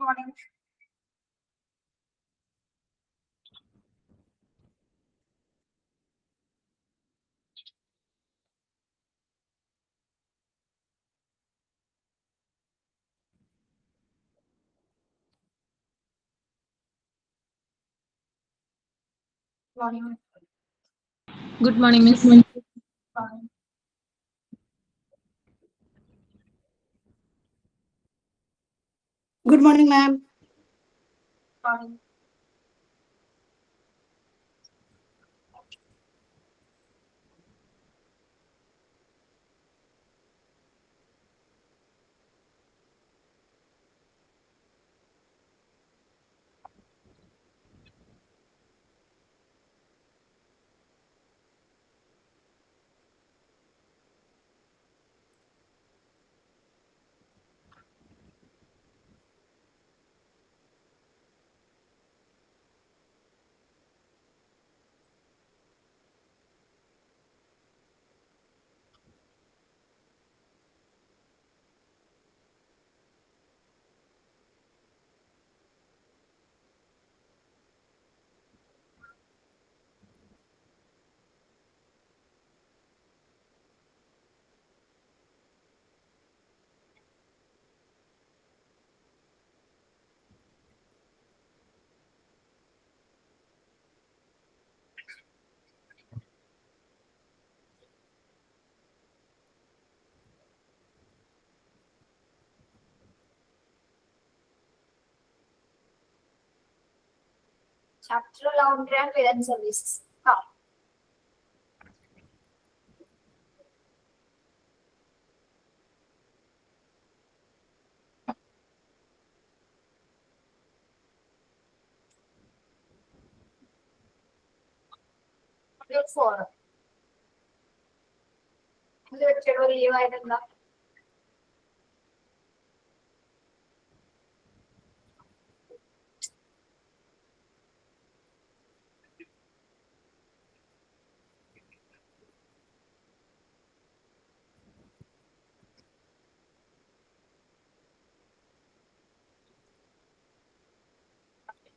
Morning. Morning. Good morning, Miss. Morning. Good morning, ma'am. Morning. Chapter Laundry and Cleaning Services. Module 4. ഇത് വെച്ചിട്ട് leave ആയിരുന്ന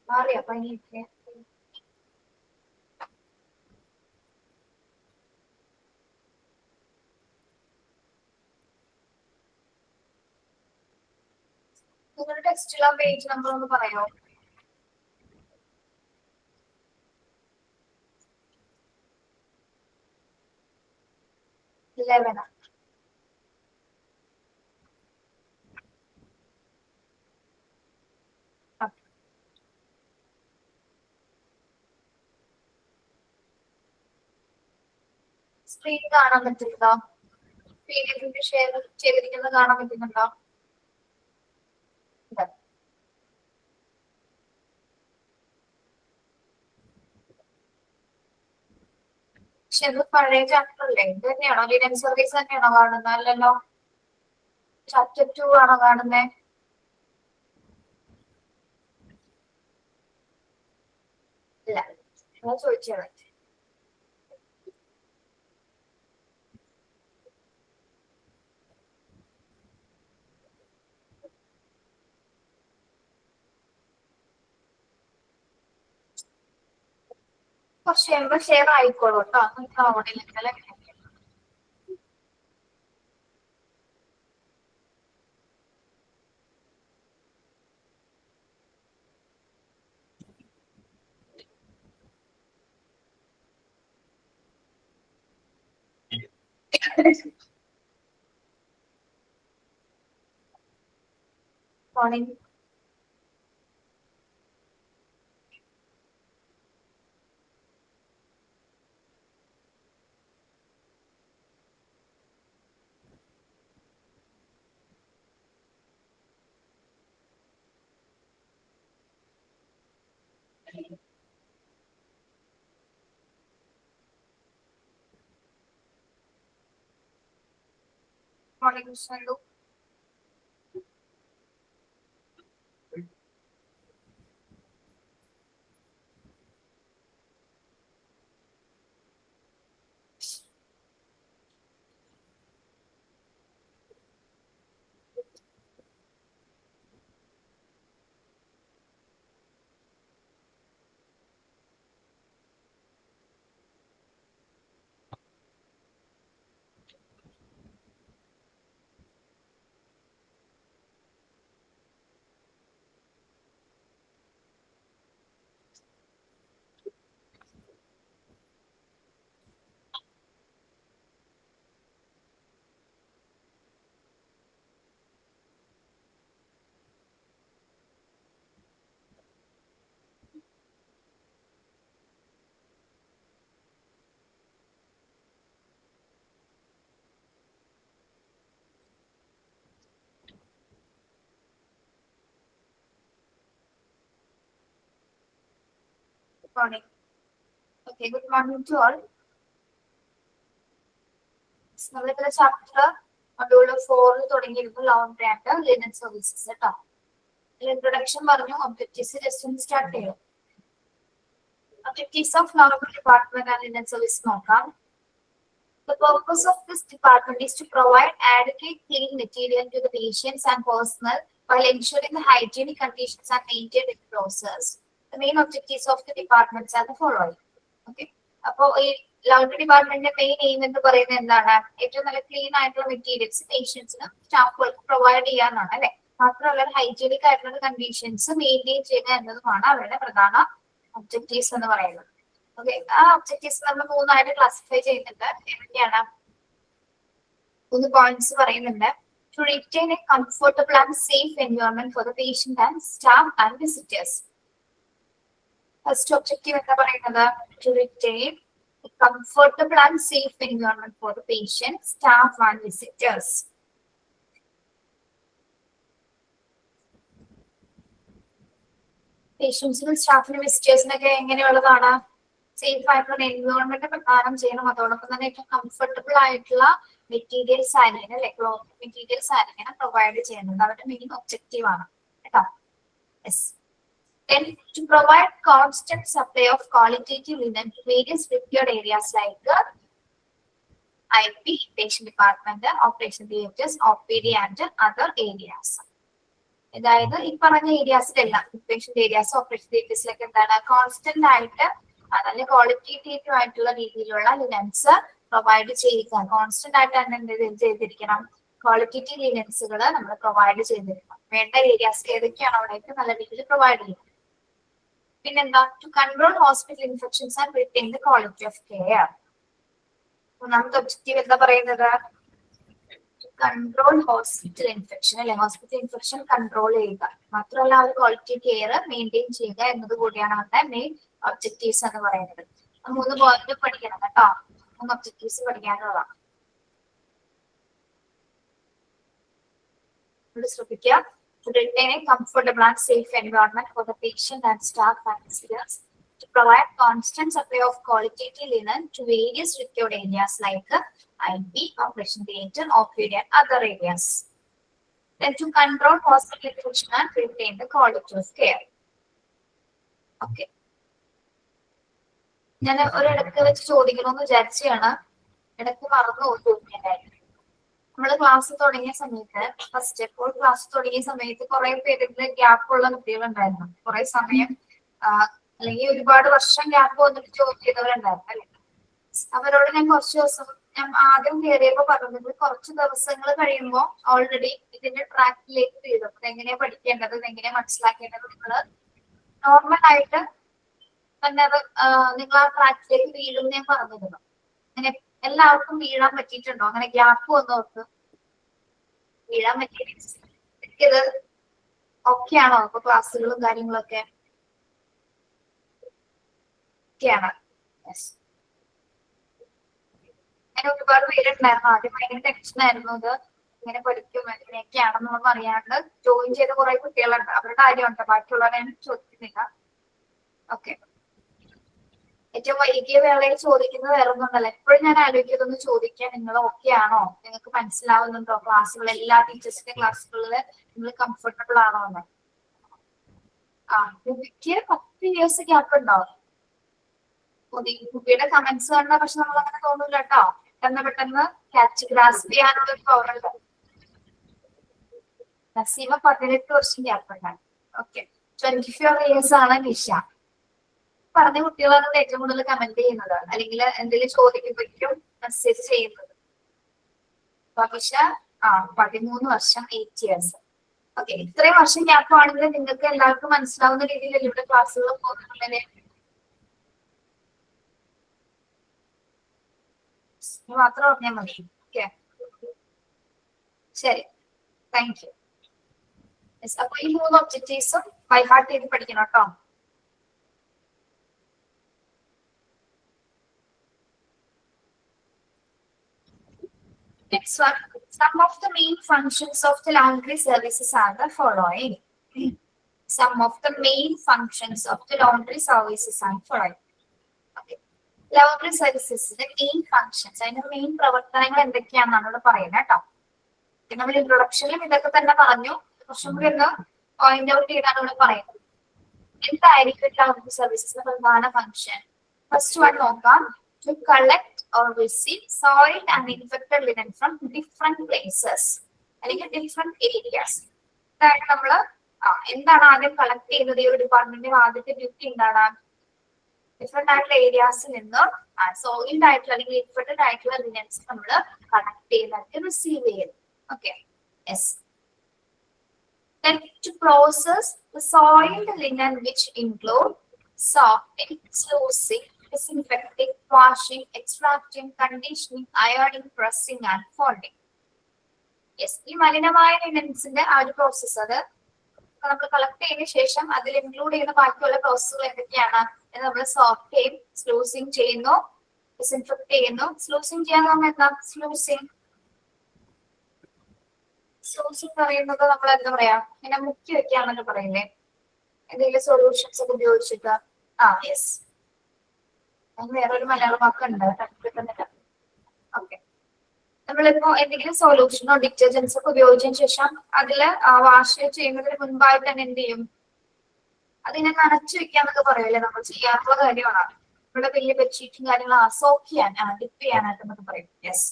മാറിയ പനിയൊക്കെ നിങ്ങളുടെ ടെക്സ്റ്റിലെ പേജ് നമ്പർ ഒന്ന് പറയാമോ? ഇലവന. സ്ക്രീൻ കാണാൻ പറ്റുന്നുണ്ടോ? PDF ഷെയർ ചെയ്തിരിക്കുന്നത് കാണാൻ പറ്റുന്നുണ്ടോ? പക്ഷെ ഇത് പഴയ ചാപ്റ്റർ അല്ലേ? ഇത് തന്നെയാണോ? ലിനക്സ് സർവീസ് തന്നെയാണോ കാണുന്നത്? അല്ലല്ലോ. ചാപ്റ്റർ 2 ആണോ കാണുന്നത്? ഇല്ല, ഞാൻ ചോദിച്ചത്. കുറച്ച് കഴിയുമ്പോ ഷെയർ ആയിക്കോളൂ കേട്ടോ. നിങ്ങൾക്ക് ആവണില്ലെങ്കിൽ അല്ലെ? Morning. Morning Krishnendu. Morning. Okay, good morning to all. നമ്മളിവിടെ ചാപ്റ്റർ മൊഡ്യൂൾ 4 തുടങ്ങിയിരുന്നു ലോണ്ടറി ആൻഡ് ലിനൻ സർവീസസ് കേട്ടോ. ഇൻട്രൊഡക്ഷൻ പറഞ്ഞു, ഒബ്ജക്റ്റീവ്സ് ജസ്റ്റ് ഒന്ന് സ്റ്റാർട്ട് ചെയ്യും. Objectives of laundry department and linen service നോക്കാം. The purpose of this department is to provide adequate clean material to the patients and personnel while ensuring the hygienic conditions are maintained in the process. The main objectives of the departments are the following. Okay. അപ്പോൾ ഈ laundry ഡിപ്പാർട്ട്മെന്റിന്റെ main aim എന്ന് പറയുന്നത് എന്താണ്? ഏറ്റവും നല്ല clean ആയിട്ടുള്ള materials പേഷ്യൻസിന് സ്റ്റാഫുകൾക്ക് പ്രൊവൈഡ് ചെയ്യാന്നാണ് അല്ലെ. മാത്രമല്ല ഹൈജീനിക് ആയിട്ടുള്ള കണ്ടീഷൻസ് മെയിൻറ്റെയിൻ ചെയ്യുക എന്നതുമാണ് അവരുടെ പ്രധാന ഒബ്ജക്റ്റീവ്സ് എന്ന് പറയുന്നത്. ഓക്കെ, ആ ഒബ്ജക്റ്റീവ്സ് നമ്മൾ 3 ക്ലാസിഫൈ ചെയ്യുന്നുണ്ട്. എന്തൊക്കെയാണ്? 3 പോയിന്റ്സ് പറയുന്നുണ്ട്. To retain a comfortable and safe environment for the patient and staff and visitors. First objective എന്താ പറയുന്നത്? To retain a comfortable and safe environment for the patient, staff and visitors. പേഷ്യൻസിനും സ്റ്റാഫിനും വിസിറ്റേഴ്സിനൊക്കെ എങ്ങനെയുള്ളതാണ്? Safe ആയിട്ടുള്ള environment പ്രധാനം ചെയ്യണം. അതോടൊപ്പം തന്നെ ഏറ്റവും കംഫർട്ടബിൾ ആയിട്ടുള്ള മെറ്റീരിയൽസ് ആയിരിക്കണം അല്ലെ, ക്ലോത്ത് മെറ്റീരിയൽസ് ആയിരിക്കണം പ്രൊവൈഡ് ചെയ്യുന്നത്. അവരുടെ മെയിൻ ഒബ്ജക്റ്റീവ് ആണ് കേട്ടോ. Yes. Then to provide constant supply of qualitative linen to various required areas like IP, patient department, operation theatres, OPD and other areas. അതായത് ഈ പറഞ്ഞ ഏരിയാസിലെല്ലാം പേഷ്യന്റ് ഏരിയാസ് ഓപ്പറേഷൻ തിയേറ്റേഴ്സിലൊക്കെ എന്താണ് constant ആയിട്ട് നല്ല ക്വാളിറ്റേറ്റീവ് ആയിട്ടുള്ള രീതിയിലുള്ള ലിനൻസ് പ്രൊവൈഡ് ചെയ്യുക. കോൺസ്റ്റന്റ് ആയിട്ട് തന്നെ എന്ത് ചെയ്തിരിക്കണം? ക്വാളിറ്റേറ്റീവ് ലിനൻസുകൾ നമ്മൾ പ്രൊവൈഡ് ചെയ്തിരിക്കണം. വേണ്ട ഏരിയാസ് ഏതൊക്കെയാണ് അവിടേക്ക് നല്ല രീതിയിൽ പ്രൊവൈഡ് ചെയ്യും. പിന്നെന്താ? To control hospital infections and retain the quality of care. ഒന്നാമത്തെ ഒബ്ജക്റ്റീവ് എന്താ പറയുന്നത്? കൺട്രോൾ ഹോസ്പിറ്റൽ ഇൻഫെക്ഷൻ അല്ലെ, ഹോസ്പിറ്റൽ ഇൻഫെക്ഷൻ കൺട്രോൾ ചെയ്യുക. മാത്രമല്ല അവർ ക്വാളിറ്റി കെയർ മെയിൻറ്റെയിൻ ചെയ്യുക എന്നത് കൂടിയാണ് അവരുടെ മെയിൻ ഒബ്ജക്റ്റീവ്സ് എന്ന് പറയുന്നത്. 3 പോയിന്റ് പഠിക്കണം കേട്ടോ. 3 ഒബ്ജക്റ്റീവ്സ് പഠിക്കാനുള്ളതാണ്. ശ്രദ്ധിക്കുക. To retain a comfortable and safe environment for the patient and staff and visitors. To provide constant supply of qualitative linen to various required areas like IP, operation theatre, OPD and other areas. Then to control hospital infection and retain the quality of care. Okay. ഞാൻ ഒരിടക്ക് വെച്ച് ചോദിക്കണമെന്ന് വിചാരിച്ചാണ്, ഇടയ്ക്ക് മറന്നു ചോദിക്കാനായിട്ട്. നമ്മള് class തുടങ്ങിയ സമയത്ത് first class തുടങ്ങിയ സമയത്ത് കുറെ പേരുടെ ഗ്യാപ്പ് ഉള്ള കുട്ടികളുണ്ടായിരുന്നു. കുറെ സമയം അല്ലെങ്കിൽ ഒരുപാട് വർഷം ഗ്യാപ്പ് വന്നിട്ട് ജോലി ചെയ്തവരുണ്ടായിരുന്നു അല്ലെ. അവരോട് ഞാൻ കുറച്ച് ദിവസം ഞാൻ ആദ്യം കയറിയപ്പോ പറഞ്ഞത് കുറച്ച് ദിവസങ്ങൾ കഴിയുമ്പോൾ ഓൾറെഡി ഇതിന്റെ ട്രാക്കിലേക്ക് വീഴും. അതെങ്ങനെയാ പഠിക്കേണ്ടത്, എങ്ങനെയാ മനസ്സിലാക്കേണ്ടത്, നിങ്ങൾ നോർമൽ ആയിട്ട് തന്നെ അത് നിങ്ങൾ ആ ട്രാക്കിലേക്ക് വീഴും ഞാൻ പറഞ്ഞിരുന്നു. അങ്ങനെ എല്ലാവർക്കും വീഴാൻ പറ്റിയിട്ടുണ്ടോ? അങ്ങനെ ഗ്യാപ്പ് വന്നവർക്ക് വീഴാൻ പറ്റിയത് ഓക്കെ ആണോ? അപ്പൊ ക്ലാസ്സുകളും കാര്യങ്ങളൊക്കെ ഒക്കെയാണ്. അങ്ങനെ ഒരുപാട് പേരുണ്ടായിരുന്നു. ആദ്യം ഭയങ്കര ടെൻഷൻ ആയിരുന്നു. ഇത് ഇങ്ങനെ പഠിക്കും എങ്ങനെയൊക്കെയാണെന്നൊന്നും അറിയാണ്ട് ജോയിൻ ചെയ്ത കുറെ കുട്ടികളുണ്ട്. അവരുടെ കാര്യമുണ്ട്, ബാക്കിയുള്ളവരെ ചോദിക്കുന്നില്ല. ഓക്കെ. ഏറ്റവും വൈകിയ വേളയിൽ ചോദിക്കുന്നത് വേറെ ഒന്നുമല്ല. എപ്പോഴും ഞാൻ ആലോചിക്കുന്നതൊന്ന് ചോദിക്കാൻ, നിങ്ങൾ ഓക്കെ ആണോ, നിങ്ങൾക്ക് മനസ്സിലാവുന്നുണ്ടോ, ക്ലാസ്സുകൾ എല്ലാ ടീച്ചേഴ്സിന്റെ ക്ലാസ്സുകളിൽ നിങ്ങൾ കംഫർട്ടബിൾ ആണോ എന്ന്. കുട്ടിക്ക് 10 years ഗ്യാപ്പ് ഉണ്ടാവും. കുട്ടിയുടെ കമന്റ്സ് കണ്ടാൽ പക്ഷെ നമ്മൾ അങ്ങനെ തോന്നില്ല കേട്ടോ. പെട്ടെന്ന് ക്യാച്ച് ഗ്രാസ്പ് ചെയ്യാനുള്ള ഒരു പവർ ഉണ്ട്. നസീമ 18 വർഷം ഗ്യാപ്പ് ഉണ്ടാകും. ഓക്കെ, 24 years ആണ് നിഷ. പറഞ്ഞ കുട്ടികളാണ് ഏറ്റവും കൂടുതൽ കമന്റ് ചെയ്യുന്നത് അല്ലെങ്കിൽ എന്തെങ്കിലും ചോദിക്കുമ്പോഴേക്കും മെസ്സേജ് ചെയ്യുന്നത്. പക്ഷ 13 വർഷം 8 years. ഓക്കെ, ഇത്രയും വർഷം ഗ്യാപ്പ് ആണെങ്കിൽ നിങ്ങൾക്ക് എല്ലാവർക്കും മനസ്സിലാവുന്ന രീതിയിലല്ലേ ഇവിടെ ക്ലാസ്സുകൾ പോകുന്നുള്ളതല്ലേ? മാത്രം പറഞ്ഞാൽ മതി. ഓക്കെ, ശരി, താങ്ക് യു. അപ്പൊ ഈ 3 ഒബ്ജക്റ്റീവ്സും ബൈ ഹാർട്ട് ചെയ്ത് പഠിക്കണം കേട്ടോ. Next one, some of the main functions of the laundry services are the following. some of the main functions of the laundry services are following. Okay. Laundry servicesന്റെ main functions, അതിന്റെ main പ്രവർത്തനങ്ങൾ എന്തൊക്കെയാണെന്നാണ് ഇവിടെ പറയുന്നത് കേട്ടോ. നമ്മൾ ഇൻട്രൊഡക്ഷനിലും ഇതൊക്കെ തന്നെ പറഞ്ഞു, കുറച്ചും കൂടി ഒന്ന് പോയിന്റ് ഔട്ട് ചെയ്താണ് ഇവിടെ പറയുന്നത്. എന്തായിരിക്കും ലൗണ്ടറി സർവീസസിന്റെ പ്രധാന ഫങ്ഷൻ? ഫസ്റ്റ് വൺ നോക്കാം. To collect or receive soiled and infected linen from different places അല്ലെങ്കിൽ ഡിഫറെന്റ് ഏരിയാസ്. അതായത് നമ്മള് എന്താണ് ആദ്യം കളക്ട് ചെയ്യുന്നത്? ഈ ഒരു ഡിപ്പാർട്ട്മെന്റിന്റെ ആദ്യത്തെ ഡ്യൂട്ടി എന്താണ്? ഡിഫറെന്റ് ആയിട്ടുള്ള ഏരിയാസിൽ നിന്ന് സോയിൽഡ് ആയിട്ടുള്ള അല്ലെങ്കിൽ ഇൻഫെക്റ്റഡ് ആയിട്ടുള്ള ലിനൻസ് നമ്മൾ കളക്ട് ചെയ്യുന്നതായിട്ട് റിസീവ് ചെയ്യുന്നു. Okay, yes. Then to process the soiled linen, which include sorting, sluicing, disinfecting, washing, extracting, conditioning, ironing, pressing and folding. Yes, ഈ മലിനമായ ലിനൻസിന്റെ ആ ഒരു പ്രോസസ് അത് നമ്മൾ കളക്ട് ചെയ്തതിനു ശേഷം അതിൽ ഇൻക്ലൂഡ് ചെയ്യുന്ന ബാക്കിയുള്ള പ്രോസസ്സുകൾ എന്തൊക്കെയാണ്? നമ്മൾ സോർട്ട് ചെയ്യും, സ്ലൂസിങ് ചെയ്യുന്നു, ഡിസിൻഫെക്ട് ചെയ്യുന്നു. സ്ലൂസിങ് ചെയ്യാന്ന് പറഞ്ഞാൽ എന്താ? സ്ലൂസിങ് പറയുന്നത് നമ്മൾ എന്താ പറയാ, ഇങ്ങനെ മുക്കി വെക്കാന്നൊക്കെ പറയില്ലേ, എന്തെങ്കിലും സൊല്യൂഷൻസ് ഒക്കെ ഉപയോഗിച്ചിട്ട്. യെസ്, വേറൊരു മലയാളം വാക്കുണ്ട്. ഓക്കെ, നമ്മളിപ്പോ എന്തെങ്കിലും സൊല്യൂഷനോ ഡിറ്റർജൻസ് ഒക്കെ ഉപയോഗിച്ചതിന് ശേഷം അതില് വാഷ് ചെയ്യുന്നതിന് മുൻപായിട്ട് തന്നെ എന്ത് ചെയ്യും? അതിനെ നനച്ചു വെക്കാന്നൊക്കെ പറയില്ലേ, നമ്മൾ ചെയ്യാറുള്ള കാര്യമാണ്. ഇവിടെ വലിയ ബെഡ്ഷീറ്റും കാര്യങ്ങളും സോക്ക് ചെയ്യാൻ, ഡിപ്പ് ചെയ്യാനായിട്ട് എന്നൊക്കെ പറയും. യെസ്,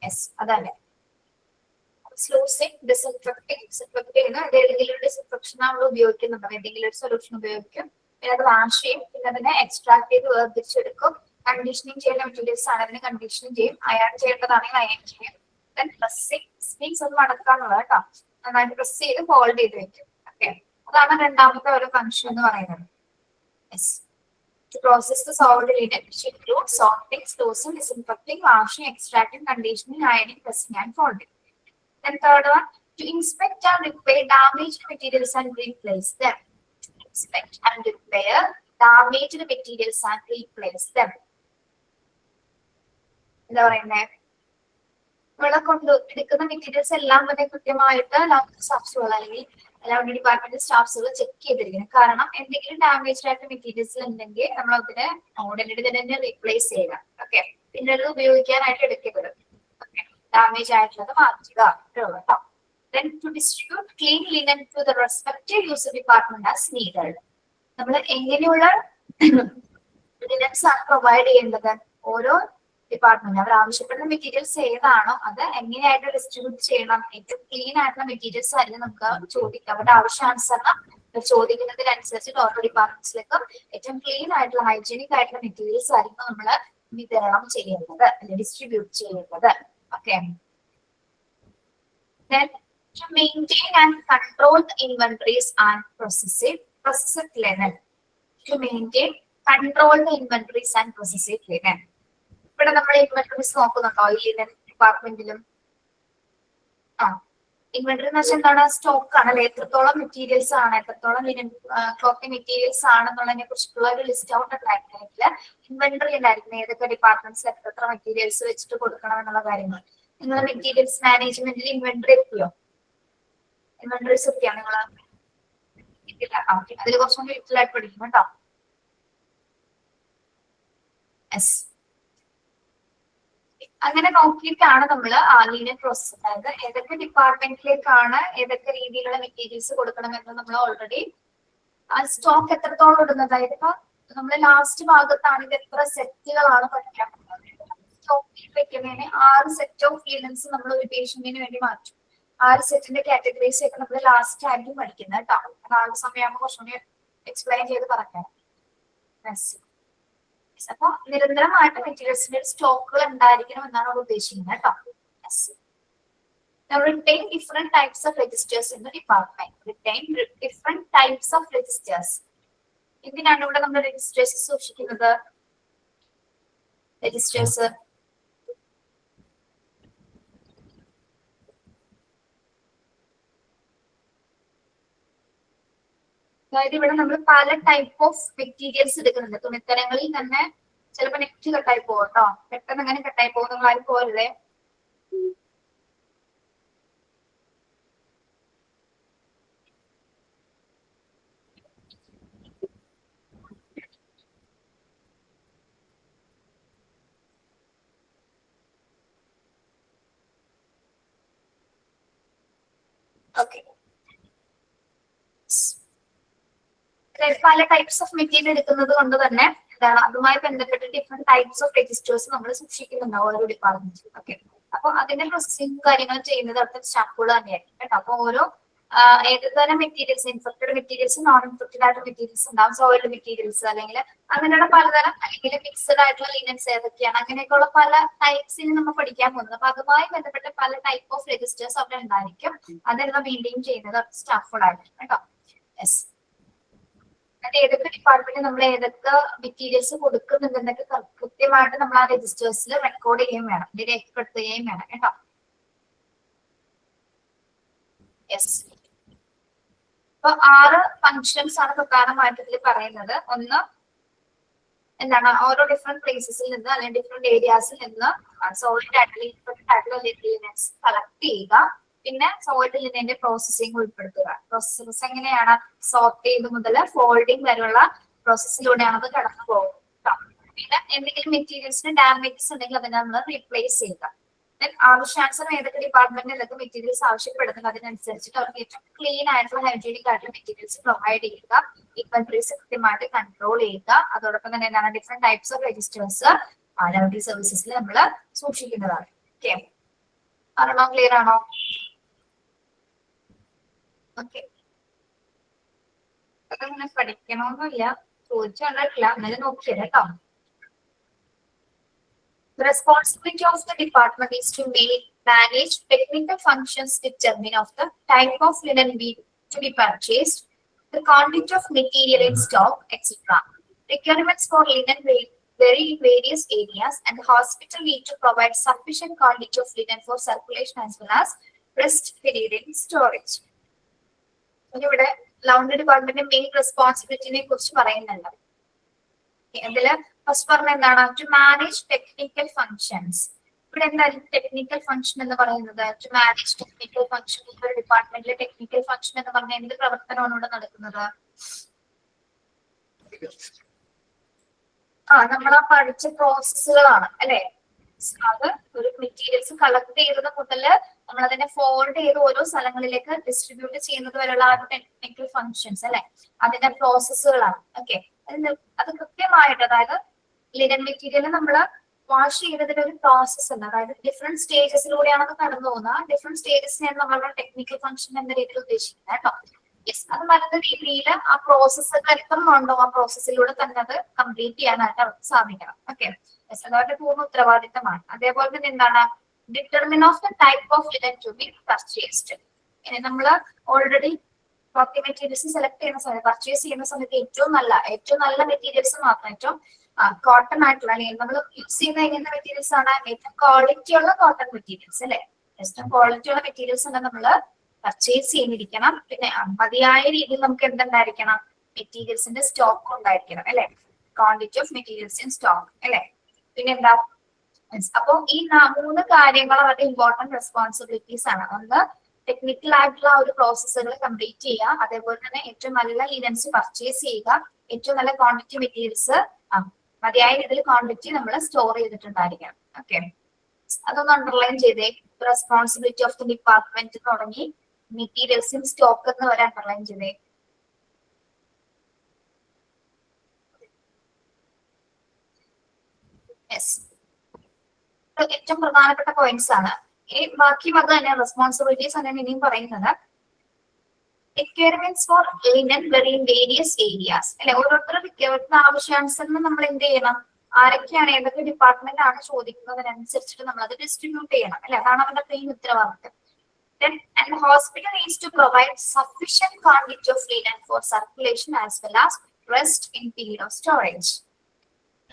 യെസ്, അതല്ലേ. സ്ലൂസിങ്, ഡിസിൻഫെക്ടിങ് ചെയ്യുന്ന ഏതെങ്കിലും ഒരു ഡിസിൻഫെക്ഷൻ നമ്മൾ ഉപയോഗിക്കുന്നുണ്ടോ? ഏതെങ്കിലും ഒരു സൊല്യൂഷൻ ഉപയോഗിക്കും, പിന്നെ അത് വാഷ് ചെയ്യും, പിന്നെ അതിനെ എക്സ്ട്രാക്ട് ചെയ്ത് വേർതിരിച്ചെടുക്കും. കണ്ടീഷനിങ് ചെയ്യുന്ന മെറ്റീരിയൽസ് ആണ് അതിനെ കണ്ടീഷനിങ് ചെയ്യും. അയൺ ചെയ്യേണ്ടതാണെങ്കിൽ അയൺ ചെയ്യും. ദെൻ പ്രസ്സിങ്, മീൻസ് ഒന്ന് മടക്കാന്നുള്ളത് കേട്ടോ. നന്നായിട്ട് പ്രസ് ചെയ്ത് ഫോൾഡ് ചെയ്ത് വെക്കും. ഓക്കെ, അതാണ് രണ്ടാമത്തെ ഒരു ഫംഗ്ഷൻ എന്ന് പറയുന്നത്. Yes, to process the soiled linen, which includes sorting, sluicing, disinfecting, washing, extracting, conditioning, ironing, pressing and folding. Then third one, to inspect and repair damaged materials and replace them. To inspect and repair damaged materials and replace them. എന്താ പറയുന്നേ? ഇവിടെ കൊണ്ട് എടുക്കുന്ന materials എല്ലാം തന്നെ കൃത്യമായിട്ട് laundry സ്റ്റാഫ്സുകൾ അല്ലെങ്കിൽ laundry department സ്റ്റാഫ്സുകൾ check ചെയ്തിരിക്കണം. കാരണം എന്തെങ്കിലും ഡാമേജ് ആയിട്ടുള്ള മെറ്റീരിയൽസ് ഉണ്ടെങ്കിൽ നമ്മൾ അതിനെ ഉടനടി തന്നെ റീപ്ലേസ് ചെയ്യുക. ഓക്കെ, പിന്നെ അത് ഉപയോഗിക്കാനായിട്ട് എടുക്കരുത്. ഡാമേജ് ആയിട്ടുള്ളത് മാറ്റുക. Then to distribute clean linen to the respective user department as needed. നമ്മൾ എങ്ങനെയുള്ള ലിനൻസ് ആണ് പ്രൊവൈഡ് ചെയ്യേണ്ടത്? ഓരോ ഡിപ്പാർട്ട്മെന്റ് അവർ ആവശ്യപ്പെടുന്ന മെറ്റീരിയൽസ് ഏതാണോ അത് എങ്ങനെയായിട്ട് ഡിസ്ട്രിബ്യൂട്ട് ചെയ്യണം? ഏറ്റവും ക്ലീൻ ആയിട്ടുള്ള മെറ്റീരിയൽസ് ആയിരിക്കും നമുക്ക് ചോദിക്കാം. അവരുടെ ആവശ്യാനുസരണം ചോദിക്കുന്നതിനനുസരിച്ച് ഓരോ ഡിപ്പാർട്ട്മെന്റ്സിലേക്കും ഏറ്റവും ക്ലീൻ ആയിട്ടുള്ള ഹൈജീനിക് ആയിട്ടുള്ള മെറ്റീരിയൽസ് ആയിരിക്കും നമ്മൾ വിതരണം ചെയ്യുന്നത് അല്ലെങ്കിൽ ഡിസ്ട്രിബ്യൂട്ട് ചെയ്യുന്നത്. Okay. Then to maintain and control the inventories and processed linen. To maintain, control the inventories and processed linen. ഇവിടെ നമ്മൾ ഇൻവെന്ററീസ് നോക്കുന്നുണ്ടോ ഈ ലിനൻ ഡിപ്പാർട്ട്മെന്റിലും? ഇൻവെന്ററി എന്ന് വെച്ചാൽ എന്താണ്? സ്റ്റോക്ക് ആണ് അല്ലെ, എത്രത്തോളം മെറ്റീരിയൽസ് ആണ്, എത്രത്തോളം ലിനൻ ക്ലോത്തിങ് മെറ്റീരിയൽസ് ആണെന്നുള്ളതിനെ കുറിച്ചുള്ള ഒരു ലിസ്റ്റ് ഔട്ട് ഉണ്ടായിരുന്നെങ്കിൽ ഇൻവെന്ററി ഉണ്ടായിരിക്കും. ഏതൊക്കെ ഡിപ്പാർട്ട്മെന്റ്സിൽ എത്ര മെറ്റീരിയൽസ് വെച്ചിട്ട് കൊടുക്കണം എന്നുള്ള കാര്യങ്ങൾ. നിങ്ങൾ മെറ്റീരിയൽസ് മാനേജ്മെന്റിൽ ഇൻവെന്ററി എത്തിയോ? ഇൻവെന്ററീസ് എത്തിയാണ് നിങ്ങൾ? അതിൽ കുറച്ചും കൂടി ഡീറ്റെയിൽ ആയിട്ട് പഠിക്കും കേട്ടോ. യെസ്, അങ്ങനെ നോക്കിയിട്ടാണ് നമ്മൾ ലിനൻ പ്രോസസ്, അതായത് ഏതൊക്കെ ഡിപ്പാർട്ട്മെന്റിലേക്കാണ് ഏതൊക്കെ രീതിയിലുള്ള മെറ്റീരിയൽസ് കൊടുക്കണമെന്ന് നമ്മൾ ഓൾറെഡി സ്റ്റോക്ക് എത്രത്തോളം ഇടുന്നത്. അതായത് ഇപ്പൊ നമ്മൾ ലാസ്റ്റ് ഭാഗത്താണ് ഇത് എത്ര സെറ്റുകളാണ് പഠിക്കാൻ പോകുന്നത്. സ്റ്റോക്കിൽ വെക്കുന്നതിന് 6 സെറ്റ് ഓഫ് ലിനൻസ് നമ്മൾ ഒരു പേഷ്യന്റിന് വേണ്ടി മാറ്റും. 6 സെറ്റിന്റെ കാറ്റഗറീസ് ഒക്കെ നമ്മൾ ലാസ്റ്റ് ആയിരിക്കും പഠിക്കുന്നത് കേട്ടോ. നാളെ സമയമാകുമ്പോൾ കുറച്ചുകൂടി എക്സ്പ്ലെയിൻ ചെയ്ത് പറയാം. അപ്പൊ നിരന്തരമായിട്ട് മെറ്റീരിയൽസിന്റെ സ്റ്റോക്കുകൾ ഉണ്ടായിരിക്കണം എന്നാണ് അവർ ഉദ്ദേശിക്കുന്നത് കേട്ടോ. Now retain different types of registers in the department. Retain different types of registers. എന്തിനാണ് ഇവിടെ നമ്മൾ രജിസ്റ്റേഴ്സ് സൂക്ഷിക്കുന്നത്? രജിസ്റ്റേഴ്സ് അതായത് ഇവിടെ നമ്മൾ പല ടൈപ്പ് ഓഫ് മെറ്റീരിയൽസ് എടുക്കുന്നുണ്ട്. തുണിത്തരങ്ങളിൽ തന്നെ ചിലപ്പോൾ നെറ്റ് കട്ടായി പോകും കേട്ടോ. പെട്ടെന്ന് അങ്ങനെ കട്ടായി പോകുന്ന കാര്യം പോലല്ലേ. ഓക്കെ, പല ടൈപ്സ് ഓഫ് മെറ്റീരിയൽ എടുക്കുന്നത് കൊണ്ട് തന്നെ എന്താണ് അതുമായി ബന്ധപ്പെട്ട് ഡിഫറെന്റ് ടൈപ്സ് ഓഫ് രജിസ്റ്റേഴ്സ് നമ്മൾ സൂക്ഷിക്കുന്നുണ്ടാവും ഓരോ ഡിപ്പാർട്ട്മെന്റിലും. ഓക്കെ, അപ്പൊ അതിന്റെ പ്രോസസ്സിംഗ് കാര്യങ്ങൾ ചെയ്യുന്നത് അവിടുത്തെ സ്റ്റാഫുകൾ തന്നെയായിരിക്കും കേട്ടോ. അപ്പൊ ഓരോ ഏത് തരം materials, infected materials, non infected ആയിട്ടുള്ള മെറ്റീരിയൽസ് ഉണ്ടാവും, സോയിൽഡ് മെറ്റീരിയൽസ്, അല്ലെങ്കിൽ അങ്ങനെയുള്ള പലതരം, അല്ലെങ്കിൽ മിക്സഡ് ആയിട്ടുള്ള ലിനൻസ് ഏതൊക്കെയാണ്, അങ്ങനെയൊക്കെയുള്ള പല ടൈപ്സിന് നമ്മൾ പഠിക്കാൻ പോകുന്നത്. അപ്പൊ അതുമായി ബന്ധപ്പെട്ട പല ടൈപ്പ് ഓഫ് രജിസ്റ്റേഴ്സ് അവിടെ ഉണ്ടായിരിക്കും. അതെല്ലാം മെയിൻറ്റെയിൻ ചെയ്യുന്നത് സ്റ്റാഫുകളായിരിക്കും കേട്ടോ. യെസ്, ഏതൊക്കെ ഡിപ്പാർട്ട്മെന്റ് നമ്മൾ ഏതൊക്കെ മെറ്റീരിയൽസ് കൊടുക്കുന്നുണ്ടെന്നൊക്കെ കൃത്യമായിട്ട് നമ്മൾ ആ രജിസ്റ്റേഴ്സിൽ റെക്കോർഡ് ചെയ്യുകയും വേണം, രേഖപ്പെടുത്തുകയും വേണം കേട്ടോ. യെസ്, ഇപ്പൊ 6 ഫങ്ഷൻസ് ആണ് പ്രധാനമായിട്ട് ഇതിൽ പറയുന്നത്. ഒന്ന് എന്താണ്, ഓരോ ഡിഫറെന്റ് പ്ലേസസിൽ നിന്ന് അല്ലെങ്കിൽ ഡിഫറെന്റ് ഏരിയാസിൽ നിന്ന് സോളിഡ് ആയിട്ടുള്ള ഇൻഫെക്റ്റഡ് ആയിട്ടുള്ള ലിനൻസ് കളക്ട് ചെയ്യുക, പിന്നെ സോയിൽഡ് ലിനന്റെ പ്രോസസ്സിംഗ് ഉൾപ്പെടുത്തുക. പ്രോസസ്സസ് എങ്ങനെയാണ്, സോർട്ട് ചെയ്ത് മുതൽ ഫോൾഡിംഗ് വരെയുള്ള പ്രോസസ്സിലൂടെയാണ് അത് കടന്നു പോകുന്നത്. പിന്നെ എന്തെങ്കിലും മെറ്റീരിയൽസിന് ഡാമേജസ് ഉണ്ടെങ്കിൽ അതിനെ നമ്മൾ റീപ്ലേസ് ചെയ്യുക. ആവശ്യാനുസരണം ഏതൊക്കെ ഡിപ്പാർട്ട്മെന്റിൽ ഏതൊക്കെ മെറ്റീരിയൽസ് ആവശ്യപ്പെടുന്നത് അതിനനുസരിച്ചിട്ട് അവർക്ക് ഏറ്റവും ക്ലീൻ ആയിട്ടുള്ള ഹൈജീനിക് ആയിട്ടുള്ള മെറ്റീരിയൽസ് പ്രൊവൈഡ് ചെയ്യുക, ഇൻവെന്ററീസ് കൃത്യമായിട്ട് കൺട്രോൾ ചെയ്യുക. അതോടൊപ്പം തന്നെ എന്താണ് different types of registers laboratory സർവീസസിൽ നമ്മൾ സൂക്ഷിക്കുന്നതാണ്. ഓക്കെ, ആണോ, ക്ലിയർ ആണോ? ഓക്കെ, അതങ്ങനെ പഠിക്കണമെന്നില്ല, ചോദിച്ചു കണ്ടിട്ടില്ല, എന്നാലും നോക്കിയത് കേട്ടോ. The responsibility of the department is to manage technical functions, determine of the type of linen to be purchased, the quantity of material in stock, etc. Requirements for linen vary in various areas, and the hospital need to provide sufficient quantity of linen for circulation as well as rest period in storage. ഇവിടെ laundry department main റെസ്പോൺസിബിലിറ്റിനെ കുറിച്ച് പറയുന്നുണ്ട്. ഇതില് first പറഞ്ഞ എന്താണ്, to manage technical functions. ഇവിടെ എന്തായാലും technical function എന്ന് പറയുന്നത്, ടു മാനേജ് ടെക്നിക്കൽ ഫങ്ഷൻ. ഒരു ഡിപ്പാർട്ട്മെന്റിലെ ടെക്നിക്കൽ ഫങ്ഷൻ എന്ന് പറഞ്ഞാൽ എന്ത് പ്രവർത്തനമാണ് ഇവിടെ നടക്കുന്നത്? നമ്മൾ ആ പഠിച്ച പ്രോസസ്സുകളാണ് അല്ലെ. അത് ഒരു മെറ്റീരിയൽസ് കളക്ട് ചെയ്തത് മുതൽ നമ്മൾ അതിനെ ഫോൾഡ് ചെയ്ത് ഓരോ സ്ഥലങ്ങളിലേക്ക് ഡിസ്ട്രിബ്യൂട്ട് ചെയ്യുന്നത് വരെയുള്ള ആ ടെക്നിക്കൽ ഫങ്ഷൻസ് അല്ലെ, അതിന്റെ പ്രോസസ്സുകളാണ്. ഓക്കെ, അത് കൃത്യമായിട്ട്, അതായത് ലിനൻ മെറ്റീരിയൽ നമ്മൾ വാഷ് ചെയ്തതിന്റെ ഒരു പ്രോസസ് ഉണ്ട്, അതായത് ഡിഫറെന്റ് സ്റ്റേജസിലൂടെയാണ് അത് കടന്നു പോകുന്നത്. ഡിഫറെന്റ് സ്റ്റേജസിനെയാണ് നമ്മളുടെ ടെക്നിക്കൽ ഫങ്ഷൻ എന്ന രീതിയിൽ ഉദ്ദേശിക്കുന്നത് കേട്ടോ. യെസ്, അത് നല്ല രീതിയിൽ ആ പ്രോസസ്സ് എത്ര ഉണ്ടോ ആ പ്രോസസ്സിലൂടെ തന്നെ അത് കംപ്ലീറ്റ് ചെയ്യാനായിട്ട് അവർക്ക് സാധിക്കണം. ഓക്കെ, യെസ്, അതവരുടെ പൂർണ്ണ ഉത്തരവാദിത്തമാണ്. അതേപോലെ തന്നെ എന്താണ്, determine of the type of linen to be purchased. ഇനി നമ്മൾ ഓൾറെഡി ക്ലോത്തിങ് മെറ്റീരിയൽസ് സെലക്ട് ചെയ്യുന്ന സമയത്ത്, പർച്ചേസ് ചെയ്യുന്ന സമയത്ത് ഏറ്റവും നല്ല മെറ്റീരിയൽസ് മാത്രം, ഏറ്റവും കോട്ടൺ ആയിട്ടുള്ള, അല്ലെങ്കിൽ നമ്മൾ യൂസ് ചെയ്യുന്ന എങ്ങനത്തെ മെറ്റീരിയൽസ് ആണ്, ഏറ്റവും ക്വാളിറ്റി ഉള്ള കോട്ടൺ മെറ്റീരിയൽസ് അല്ലെ, ഏറ്റവും ക്വാളിറ്റി ഉള്ള മെറ്റീരിയൽസ് ആണ് നമ്മൾ പർച്ചേസ് ചെയ്തിരിക്കണം. പിന്നെ മതിയായ രീതിയിൽ നമുക്ക് എന്തുണ്ടായിരിക്കണം, മെറ്റീരിയൽസിന്റെ സ്റ്റോക്ക് ഉണ്ടായിരിക്കണം അല്ലെ, quantity of materials in stock അല്ലെ. പിന്നെ എന്താ, അപ്പൊ ഈ 3 കാര്യങ്ങൾ അവരുടെ ഇമ്പോർട്ടന്റ് റെസ്പോൺസിബിലിറ്റീസ് ആണ്. ഒന്ന്, ടെക്നിക്കൽ ആയിട്ടുള്ള ഒരു പ്രോസസ്സുകൾ കംപ്ലീറ്റ് ചെയ്യുക, അതേപോലെ തന്നെ ഏറ്റവും നല്ല ലിനൻസ് പർച്ചേസ് ചെയ്യുക, ഏറ്റവും നല്ല ക്വാണ്ടിറ്റി മെറ്റീരിയൽസ്, മതിയായ രീതിയിൽ ക്വാണ്ടിറ്റി നമ്മൾ സ്റ്റോർ ചെയ്തിട്ടുണ്ടായിരിക്കണം. ഓക്കെ, അതൊന്ന് അണ്ടർലൈൻ ചെയ്തേ. റെസ്പോൺസിബിലിറ്റി ഓഫ് ദി ഡിപ്പാർട്ട്മെന്റ് തുടങ്ങി മെറ്റീരിയൽസ് ഇൻ സ്റ്റോക്ക് എന്ന് വരെ അണ്ടർലൈൻ ചെയ്തേ. യെസ്, ഏറ്റവും പ്രധാനപ്പെട്ട പോയിന്റ്സ് ആണ്. ഈ ബാക്കി വക തന്നെ റെസ്പോൺസിബിലിറ്റീസ് ആണ് ഇനിയും പറയുന്നത്. Requirements for linen vary in various areas അല്ലെ, ഓരോരുത്തരുടെ ആവശ്യാനുസരണം നമ്മൾ എന്ത് ചെയ്യണം, ആരൊക്കെയാണ് ഏതൊക്കെ ഡിപ്പാർട്ട്മെന്റ് ആണ് ചോദിക്കുന്നതിനനുസരിച്ചിട്ട് നമ്മൾ അത് ഡിസ്ട്രിബ്യൂട്ട് ചെയ്യണം അല്ലെ, അതാണ് അവരുടെ മെയിൻ ഉത്തരവാദിത്തം. Then, and the hospital needs to provide sufficient quantity of linen for circulation as well as rest in period of storage.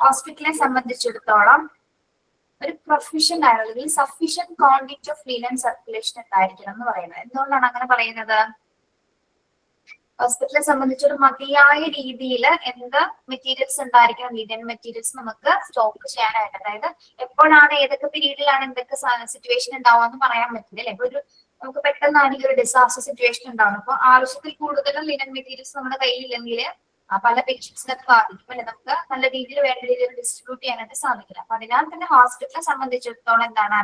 ഹോസ്പിറ്റലിനെ സംബന്ധിച്ചിടത്തോളം ഒരു പ്രൊഫഷൻ ആണെങ്കിൽ sufficient quantity of linen circulation ഉണ്ടായിരിക്കണം എന്ന് പറയുന്നത്. എന്തുകൊണ്ടാണ് അങ്ങനെ പറയുന്നത്? ഹോസ്പിറ്റലിനെ സംബന്ധിച്ചൊരു മതിയായ രീതിയിൽ എന്ത് മെറ്റീരിയൽസ് ഉണ്ടായിരിക്കണം, ലിനൻ മെറ്റീരിയൽസ് നമുക്ക് സ്റ്റോക്ക് ചെയ്യാനായിട്ട്. അതായത് എപ്പോഴാണ് ഏതൊക്കെ പീരീഡിലാണ് എന്തൊക്കെ സിറ്റുവേഷൻ ഉണ്ടാവുക പറയാൻ പറ്റില്ല അല്ലെ. ഇപ്പൊ നമുക്ക് പെട്ടെന്നാണെങ്കിൽ ഒരു ഡിസാസ്റ്റർ സിറ്റുവേഷൻ ഉണ്ടാവണം, അപ്പൊ ആവശ്യത്തിൽ കൂടുതലും ലിനൻ മെറ്റീരിയൽസ് നമ്മുടെ കയ്യിലില്ലെങ്കിൽ പല പേഷ്യൻസിനൊക്കെ ബാധിക്കും അല്ലെ, നമുക്ക് നല്ല രീതിയിൽ വേണ്ട രീതിയിൽ ഡിസ്ട്രിബ്യൂട്ട് ചെയ്യാനായിട്ട് സാധിക്കില്ല. അപ്പൊ അതിനാൽ തന്നെ ഹോസ്പിറ്റലിനെ സംബന്ധിച്ചിടത്തോളം എന്താണ്,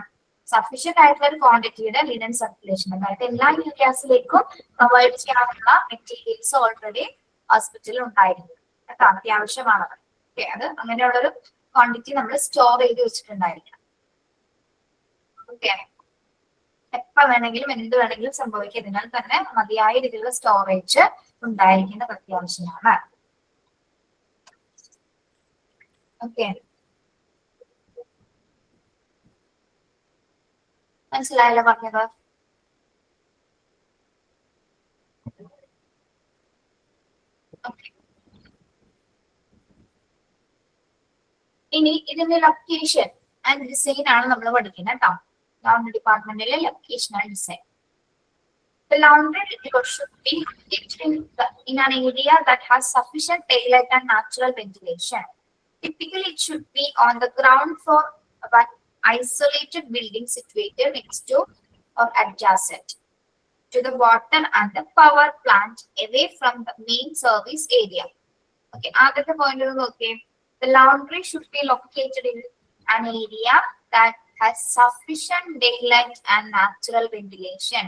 സഫീഷ്യന്റ് ആയിട്ടുള്ള ഒരു ക്വാണ്ടിറ്റിയുടെ ലിനൻ സർക്കുലേഷൻ, അതായത് എല്ലാ ഏരിയാസിലേക്കും പ്രൊവൈഡ് ചെയ്യാനുള്ള മെറ്റീരിയൽസ് ഓൾറെഡി ഹോസ്പിറ്റലിൽ ഉണ്ടായിരുന്നു. കേട്ടോ, അത്യാവശ്യമാണത്. ഓക്കെ, അത് അങ്ങനെയുള്ളൊരു ക്വാണ്ടിറ്റി നമ്മൾ സ്റ്റോർ ചെയ്ത് വെച്ചിട്ടുണ്ടായിരിക്കണം. ഓക്കെ, എപ്പോ വേണമെങ്കിലും എന്ത് വേണമെങ്കിലും സംഭവിക്കും. അതിനാൽ തന്നെ മതിയായ രീതിയിലുള്ള സ്റ്റോറേജ് ഉണ്ടായിരിക്കേണ്ടത് അത്യാവശ്യമാണ്. ഓക്കെ, മനസ്സിലായല്ലോ പറഞ്ഞത്? ഇനി ഇതിന്റെ ലൊക്കേഷൻ ആൻഡ് ഡിസൈൻ ആണ് നമ്മൾ പഠിക്കുന്നത് കേട്ടോ. laundry ഡിപ്പാർട്ട്മെന്റിലെ location and design. The laundry should be located in an area that has sufficient daylight and natural ventilation. Typically, it should be on the ground floor of an isolated building situated next to or adjacent to the water and the power plant, away from the main service area. Okay, ആദ്യത്തെ point നോക്കിയേ. The laundry should be located in an area that has sufficient daylight and natural ventilation.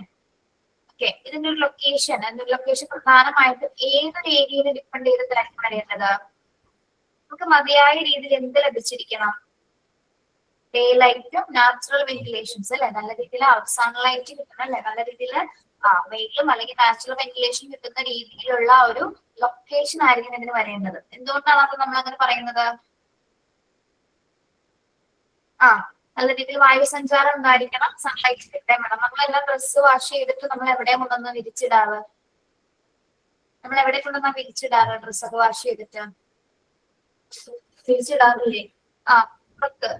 Okay, ഇതിന്റെ ഒരു location, അതിന്റെ location പ്രധാനമായിട്ടും ഏതൊരു ഏരിയയിൽ depend ചെയ്തിട്ടാണ് പറയേണ്ടത്. നമുക്ക് മതിയായ രീതിയിൽ എന്ത് ലഭിച്ചിരിക്കണം? ഡേ ലൈറ്റും നാച്ചുറൽ വെന്റിലേഷൻസ് അല്ലെ, നല്ല രീതിയിൽ സൺലൈറ്റ് കിട്ടണം അല്ലെ, നല്ല രീതിയിൽ വെയിലും അല്ലെങ്കിൽ നാച്ചുറൽ വെന്റിലേഷൻ കിട്ടുന്ന രീതിയിലുള്ള ഒരു ലൊക്കേഷൻ ആയിരിക്കും ഇതിന് വരേണ്ടത്. എന്തുകൊണ്ടാണ് അപ്പൊ നമ്മൾ അങ്ങനെ പറയുന്നത്? നല്ല രീതിയിൽ വായു സഞ്ചാരം ഉണ്ടായിരിക്കണം, സൺലൈറ്റ് കിട്ടാൻ വേണം. നമ്മളെല്ലാം ഡ്രസ്സ് വാഷ് ചെയ്തിട്ട് നമ്മൾ എവിടെ കൊണ്ടുവന്ന് വിരിച്ചിടാറ്? നമ്മൾ എവിടെ കൊണ്ടുവന്നാ വിരിച്ചിടാറ്? ഡ്രസ്സൊക്കെ വാഷ് ചെയ്തിട്ട് വിരിച്ചിടാറില്ലേ? പുറത്ത്.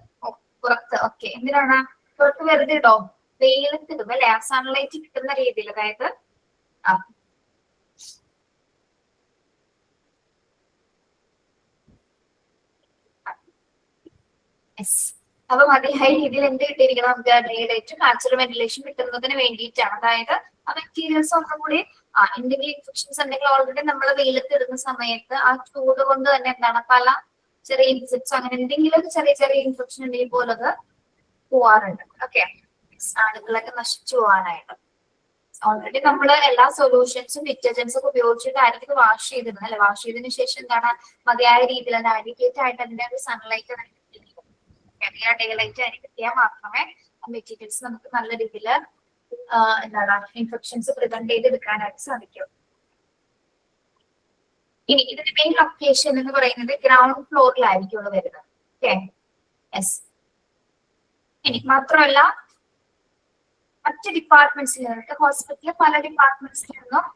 പുറത്ത്. ഓക്കെ, എന്തിനാണ് പുറത്ത്? വെറുതെ ഇടോ? വെയിലത്ത് ഇടും അല്ലെ, സൺലൈറ്റ് കിട്ടുന്ന രീതിയിൽ. അതായത് അപ്പൊ മതിയായ രീതിയിൽ എന്ത് കിട്ടിയിരിക്കണം? നമുക്ക് ഡേലൈറ്റ് നാച്ചുറൽ വെന്റിലേഷൻ കിട്ടുന്നതിന് വേണ്ടിയിട്ടാണ്. അതായത് ആ മെറ്റീരിയൽസ് ഒന്നും കൂടി എന്തെങ്കിലും ഇൻഫെക്ഷൻസ് ഉണ്ടെങ്കിൽ ഓൾറെഡി നമ്മൾ വെയിലത്ത് ഇടുന്ന സമയത്ത് ആ ചൂട് കൊണ്ട് തന്നെ എന്താണ് പല ചെറിയ ഇൻസെക്ട്സ് അങ്ങനെ എന്തെങ്കിലും ചെറിയ ചെറിയ ഇൻഫെക്ഷൻ ഉണ്ടെങ്കിൽ പോലും അത് പോവാറുണ്ട്. ഓക്കെ, ആളുകളൊക്കെ നശിച്ചു പോകാനായിട്ട്. ഓൾറെഡി നമ്മൾ എല്ലാ സൊല്യൂഷൻസും ഡിറ്റർജൻസും ഒക്കെ ഉപയോഗിച്ചിട്ടായിരിക്കും ഇത് വാഷ് ചെയ്തിരുന്നത് അല്ലെ. വാഷ് ചെയ്തതിനു ശേഷം എന്താണ് മതിയായ രീതിയിൽ അഡിക്കേറ്റ് ആയിട്ട് അതിന്റെ ഒരു സൺലൈറ്റ് ഡേലൈറ്റ് അതിന് കിട്ടിയാൽ മാത്രമേ മെറ്റീരിയൽസ് നമുക്ക് നല്ല രീതിയിൽ എന്താണ് ഇൻഫെക്ഷൻസ് പ്രിവെന്റ് ചെയ്തെടുക്കാനായിട്ട് സാധിക്കും. ഇനി ഇതിന്റെ മെയിൻ ലൊക്കേഷൻ എന്ന് പറയുന്നത് ഗ്രൗണ്ട് ഫ്ലോറിലായിരിക്കും വരുന്നത്. Okay, yes. ഇനി മാത്രമല്ല മറ്റ് ഡിപ്പാർട്ട്മെന്റ്സിൽ നിന്നിട്ട് ഹോസ്പിറ്റലിൽ പല ഡിപ്പാർട്ട്മെന്റ്സിൽ നിന്നും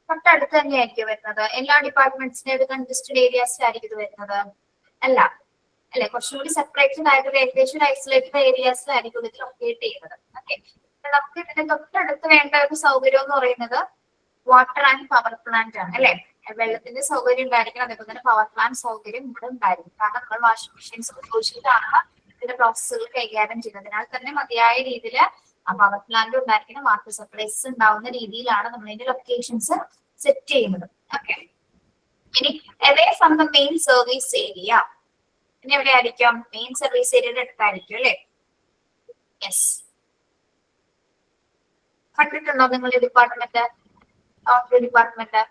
തൊട്ടടുത്ത് തന്നെയായിരിക്കും വരുന്നത്. എല്ലാ ഡിപ്പാർട്ട്മെന്റ്സിന്റെ ഒരു കൺജസ്റ്റഡ് ഏരിയാസിലായിരിക്കും ഇത് വരുന്നത് അല്ല അല്ലെ, കുറച്ചുകൂടി സെപ്പറേറ്റഡ് ആയിട്ട് ഏകദേശം ഐസൊലേറ്റഡ് ഏരിയാസിലായിരിക്കും ഇത് ലൊക്കേറ്റ് ചെയ്യുന്നത്. ഓക്കെ, നമുക്ക് ഇതിന്റെ തൊട്ടടുത്ത് വേണ്ട ഒരു സൗകര്യം എന്ന് പറയുന്നത് വാട്ടർ ആൻഡ് പവർ പ്ലാന്റ് ആണ് അല്ലെ. വെള്ളത്തിന്റെ സൗകര്യം ഉണ്ടായിരിക്കണം, അതേപോലെ തന്നെ പവർ പ്ലാന്റ് സൗകര്യം ഇവിടെ ഉണ്ടായിരിക്കും. കാരണം നമ്മൾ വാഷിംഗ് മെഷീൻസ് ഉപയോഗിച്ചിട്ടാണ് ഇതിന്റെ പ്രോസസ്സുകൾ കൈകാര്യം ചെയ്യുന്നതിനാൽ തന്നെ മതിയായ രീതിയിൽ പവർ പ്ലാന്റ് ഉണ്ടായിരിക്കണം, വാട്ടർ സപ്ലൈസ് ഉണ്ടാവുന്ന രീതിയിലാണ് നമ്മൾ ഇതിന്റെ ലൊക്കേഷൻസ് സെറ്റ് ചെയ്യുന്നത്. ഓക്കെ, ഇനി away from the main service area, ഇനി എവിടെ ആയിരിക്കും? മെയിൻ സർവീസ് ഏരിയയുടെ അടുത്തായിരിക്കും അല്ലെ. യെസ്, കണ്ടിട്ടുണ്ടോ നിങ്ങൾ ഈ ഡിപ്പാർട്ട്മെന്റ്? ഡിപ്പാർട്ട്മെന്റ്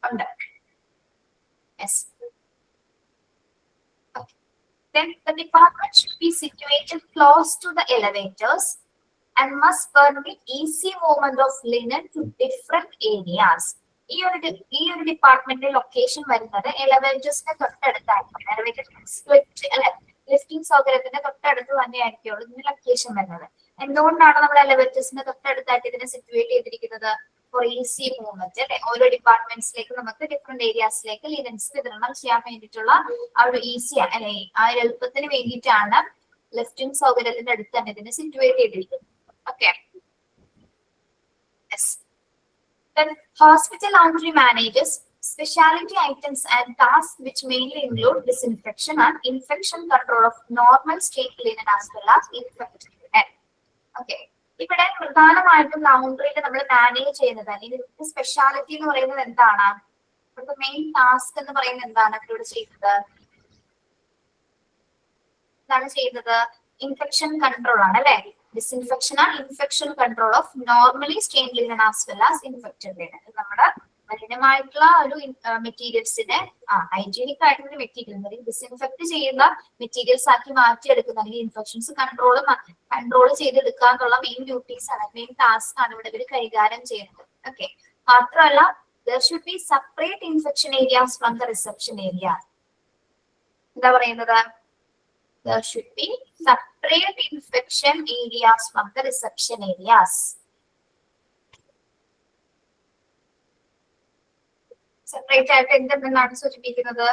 ഉണ്ട്. Yes. Then the department should be situated close to the elevators and must permit easy movement of linen to different areas. ഈ ഒരു ഡിപ്പാർട്ട്മെന്റിന്റെ ലൊക്കേഷൻ വരുന്നത് എലവേറ്റേഴ്സിന്റെ തൊട്ടടുത്തായിരിക്കും. എലവേറ്റർ അല്ലെ, ലിഫ്റ്റിംഗ് സൗകര്യത്തിന്റെ തൊട്ടടുത്ത് തന്നെയായിരിക്കും ഇതിന്റെ ലൊക്കേഷൻ വരുന്നത്. എന്തുകൊണ്ടാണ് നമ്മൾ എലവേറ്റേഴ്സിന്റെ തൊട്ടടുത്തായിട്ട് ഇതിനെ സിറ്റുവേറ്റ് ചെയ്തിരിക്കുന്നത്? ഫോർ ഈസി മൂവ്മെന്റ് അല്ലെ. ഓരോ ഡിപ്പാർട്ട്മെന്റ്സിലേക്ക് നമുക്ക് ഡിഫറെന്റ് ഏരിയാസിലേക്ക് ലിനൻസ് വിതരണം ചെയ്യാൻ വേണ്ടിയിട്ടുള്ള ആ ഒരു ഈസി അല്ലെ, ആ ഒരു എളുപ്പത്തിന് വേണ്ടിയിട്ടാണ് ലിഫ്റ്റിംഗ് സൗകര്യത്തിന്റെ അടുത്ത് തന്നെ ഇതിനെ സിറ്റുവേറ്റ് ചെയ്തിരിക്കുന്നത്. Okay, then hospital laundry manages specialty items and tasks which mainly include disinfection and infection control of normal state linen as well as infected linen. Okay, ഇവിടെ പ്രധാനമായിട്ടും ലൗണ്ടറിയിൽ നമ്മൾ മാനേജ് ചെയ്യുന്നത് ഇതിന്റെ സ്പെഷ്യാലിറ്റി എന്ന് പറയുന്നത് എന്താണ്? ഇവിടുത്തെ മെയിൻ ടാസ്ക് എന്ന് പറയുന്നത് എന്താണ്? ഇവിടെ ചെയ്യുന്നത് എന്താണ് ചെയ്യുന്നത്? ഇൻഫെക്ഷൻ കൺട്രോൾ ആണ് അല്ലെ. ഡിസ്ഇൻഫെക്ഷൻ ആണ് infection control of normally stain linen as well as infected linen. നമ്മുടെ മലിനമായിട്ടുള്ള ഒരു മെറ്റീരിയൽസിനെ ഹൈജീനിക് ആയിട്ടുള്ള മെറ്റീരിയൽ ഡിസ്ഇൻഫെക്ട് ചെയ്യുന്ന മെറ്റീരിയൽസ് ആക്കി മാറ്റിയെടുക്കുന്ന അല്ലെങ്കിൽ ഇൻഫെക്ഷൻസ് കൺട്രോൾ ചെയ്തെടുക്കുക എന്നുള്ള മെയിൻ ഡ്യൂട്ടീസ് ആണ്, മെയിൻ ടാസ്ക് ആണ് ഇവിടെ ഇവർ കൈകാര്യം ചെയ്യുന്നത്. ഓക്കെ, മാത്രമല്ല there should be separate infection areas from the reception area. എന്താ പറയുന്നത്? There should be separate infection areas from the reception areas. Separate ആയിട്ട് എന്തെന്നാണ് സൂചിപ്പിക്കുന്നത്?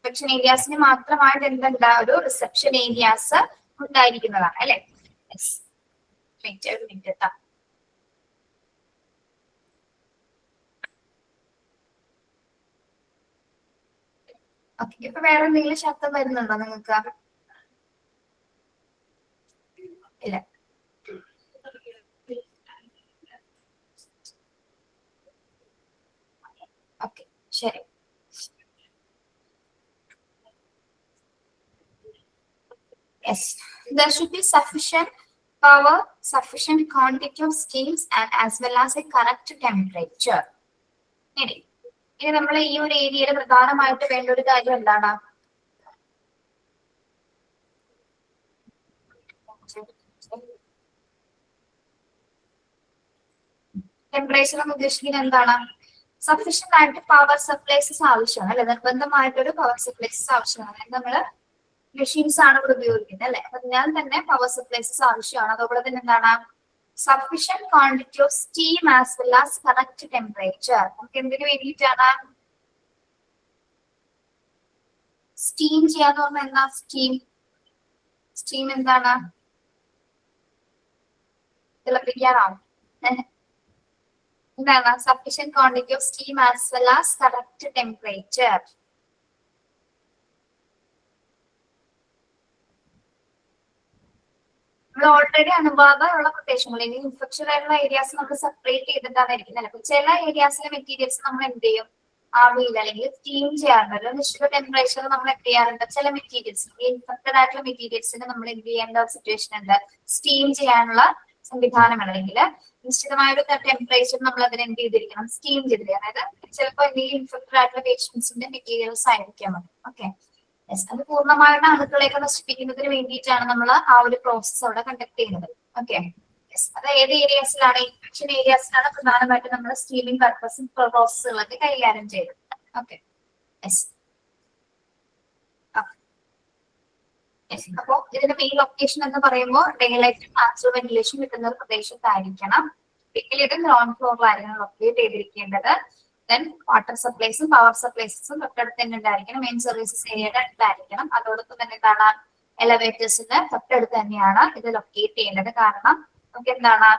റിസപ്ഷൻ ഏരിയാസിന് മാത്രമായിട്ട് എന്തുണ്ടാ ഒരു റിസപ്ഷൻ ഏരിയാസ് ഉണ്ടായിരിക്കുന്നതാണ് അല്ലെ. ഒരു മിനിറ്റ് കേട്ടോ. ഓക്കെ, ഇപ്പൊ വേറെ എന്തെങ്കിലും ശബ്ദം വരുന്നുണ്ടോ നിങ്ങൾക്ക്? ഇല്ല. ഓക്കെ, ശരി. Yes, there should be sufficient power, sufficient quantity of steams and as well as a correct temperature. ഇനി നമ്മൾ ഈ ഒരു ഏരിയയിൽ പ്രധാനമായിട്ട് വേണ്ട ഒരു കാര്യം എന്താണ്? ടെമ്പറേച്ചർ എന്ന് ഉദ്ദേശിക്കുന്നത് എന്താണ്? സഫീഷ്യന്റ് ആയിട്ട് പവർ സപ്ലൈസസ് ആവശ്യമാണ് അല്ലെ. നിർബന്ധമായിട്ടൊരു പവർ സപ്ലൈസസ് ആവശ്യമാണ്. നമ്മള് മെഷീൻസ് ആണ് ഇവിടെ ഉപയോഗിക്കുന്നത് അല്ലെ. അതിനാൽ തന്നെ പവർ സപ്ലൈസസ് ആവശ്യമാണ്. അതുപോലെ തന്നെ എന്താണ്? Sufficient quantity of steam as well as correct temperature. നമുക്ക് എന്തിനു വേണ്ടിയിട്ടാണ് സ്റ്റീം ചെയ്യാന്ന് പറഞ്ഞാൽ? എന്താ സ്റ്റീം എന്താണ്? തിളപ്പിക്കാനാണ്. എന്താണ്? Sufficient quantity of steam as well as correct temperature. നമ്മൾ ഓൾറെഡി അനുപാതമുള്ള പ്രദേശങ്ങൾ അല്ലെങ്കിൽ ഇൻഫെക്ഷൻ ആയിട്ടുള്ള ഏരിയാസ് നമ്മൾ സെപ്പറേറ്റ് ചെയ്തിട്ടാണ് ഇരിക്കുന്നത്. അപ്പൊ ചില ഏരിയാസിലെ മെറ്റീരിയൽസ് നമ്മൾ എന്ത് ചെയ്യും? ആവിയിൽ അല്ലെങ്കിൽ സ്റ്റീം ചെയ്യാറുണ്ട്. ഒരു നിശ്ചിത ടെമ്പറേച്ചർ നമ്മൾ എന്ത് ചെയ്യാറുണ്ട്? ചില മെറ്റീരിയൽസ് ഇൻഫെക്റ്റഡ് ആയിട്ടുള്ള മെറ്റീരിയൽസിന് നമ്മൾ എന്ത് ചെയ്യേണ്ട സിറ്റുവേഷൻ ഉണ്ട്? സ്റ്റീം ചെയ്യാനുള്ള സംവിധാനമാണ്. അല്ലെങ്കിൽ നിശ്ചിതമായ ഒരു ടെമ്പറേച്ചർ നമ്മൾ അതിനെ എന്ത് ചെയ്തിരിക്കണം? സ്റ്റീം ചെയ്തിരിക്കണം. അതായത് ചിലപ്പോൾ എന്തെങ്കിലും ഇൻഫെക്റ്റഡ് ആയിട്ടുള്ള പേഷ്യൻസിന്റെ മെറ്റീരിയൽസ് ആയിരിക്കാം അത്. ഓക്കെ, അത് പൂർണ്ണമായിട്ട് അണുക്കളെയൊക്കെ നശിപ്പിക്കുന്നതിന് വേണ്ടിയിട്ടാണ് നമ്മൾ ആ ഒരു പ്രോസസ് അവിടെ കണ്ടക്ട് ചെയ്യുന്നത്. ഓക്കെ, അത് ഏത് ഏരിയാസിലാണ്? ഇൻഫെക്ഷൻ ഏരിയാസിലാണ് പ്രധാനമായിട്ട് നമ്മൾ സ്റ്റീമിംഗ് പ്രോസസ്സുകളൊക്കെ കൈകാര്യം ചെയ്തത്. ഓക്കെ, അപ്പോ ഇതിന്റെ മെയിൻ ലൊക്കേഷൻ എന്ന് പറയുമ്പോൾ ഡേലൈറ്റ് നാച്ചുറൽ വെന്റിലേഷൻ കിട്ടുന്ന ഒരു പ്രദേശത്തായിരിക്കണം. ഇത് ഗ്രൗണ്ട് ഫ്ലോറിലായിരിക്കണം ലൊക്കേറ്റ് ചെയ്തിരിക്കേണ്ടത്. ദെൻ വാട്ടർ സപ്ലൈസും പവർ സപ്ലൈസും തൊട്ടടുത്ത് തന്നെ ഉണ്ടായിരിക്കണം. മെയിൻ സർവീസസ് ഏരിയയുടെ അടുത്തായിരിക്കണം. അതോടൊപ്പം തന്നെ എന്താണ്? എലവേറ്റേഴ്സിന്റെ തൊട്ടടുത്ത് തന്നെയാണ് ഇത് ലൊക്കേറ്റ് ചെയ്യേണ്ടത്. കാരണം നമുക്ക് എന്താണ്?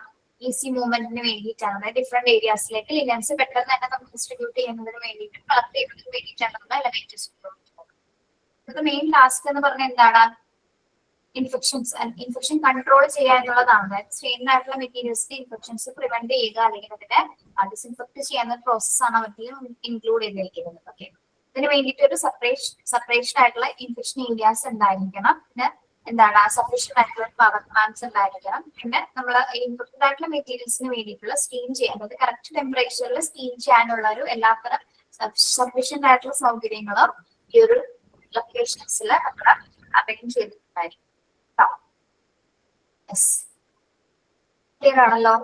ഈസി മൂവ്മെന്റിന് വേണ്ടിയിട്ടാണ്. അതായത് ഡിഫറെന്റ് ഏരിയാസിലേക്ക് ലിനൻസ് പെട്ടെന്ന് തന്നെ നമുക്ക് ഡിസ്ട്രിബ്യൂട്ട് ചെയ്യുന്നതിന് വേണ്ടിയിട്ട് കളക്ട് ചെയ്യുന്നതിന് വേണ്ടിയിട്ടാണ് നമ്മൾ എലവേറ്റേഴ്സ് ഉപയോഗിക്കുന്നത്. മെയിൻ ടാസ്ക് എന്ന് പറഞ്ഞാൽ എന്താണ്? ഇൻഫെക്ഷൻ കൺട്രോൾ ചെയ്യാനുള്ളതാണ്. അതായത് സ്ട്രെയിൻ ആയിട്ടുള്ള മെറ്റീരിയൽസിന്റെ ഇൻഫെക്ഷൻസ് പ്രിവെന്റ് ചെയ്യുക അല്ലെങ്കിൽ അതിനെ ഡിസ്ഇൻഫെക്ട് ചെയ്യുന്ന പ്രോസസ്സാണ് അവർക്ക് ഇൻക്ലൂഡ് ചെയ്തിരിക്കുന്നത്. ഓക്കെ, ഇതിന് വേണ്ടിയിട്ട് ഒരു സെപ്പറേഷൻ ആയിട്ടുള്ള ഇൻഫെക്ഷൻ ഏരിയാസ് ഉണ്ടായിരിക്കണം. പിന്നെ എന്താണ്? സഫീഷ്യന്റ് ആയിട്ടുള്ള പവർ പ്ലാന്റ്സ് ഉണ്ടായിരിക്കണം. പിന്നെ നമ്മൾ ഇൻഫെക്റ്റഡ് ആയിട്ടുള്ള മെറ്റീരിയൽസിന് വേണ്ടിയിട്ടുള്ള സ്റ്റീം ചെയ്യാൻ, അതായത് കറക്റ്റ് ടെമ്പറേച്ചറിൽ സ്റ്റീം ചെയ്യാനുള്ള ഒരു എല്ലാത്തരം സഫീഷ്യന്റ് ആയിട്ടുള്ള സൗകര്യങ്ങളും ഈ ഒരു ലൊക്കേഷൻസിൽ നമ്മൾ അറേഞ്ച് ചെയ്തിട്ടുണ്ടായിരിക്കും. ക്ലിയർ ആണല്ലോ?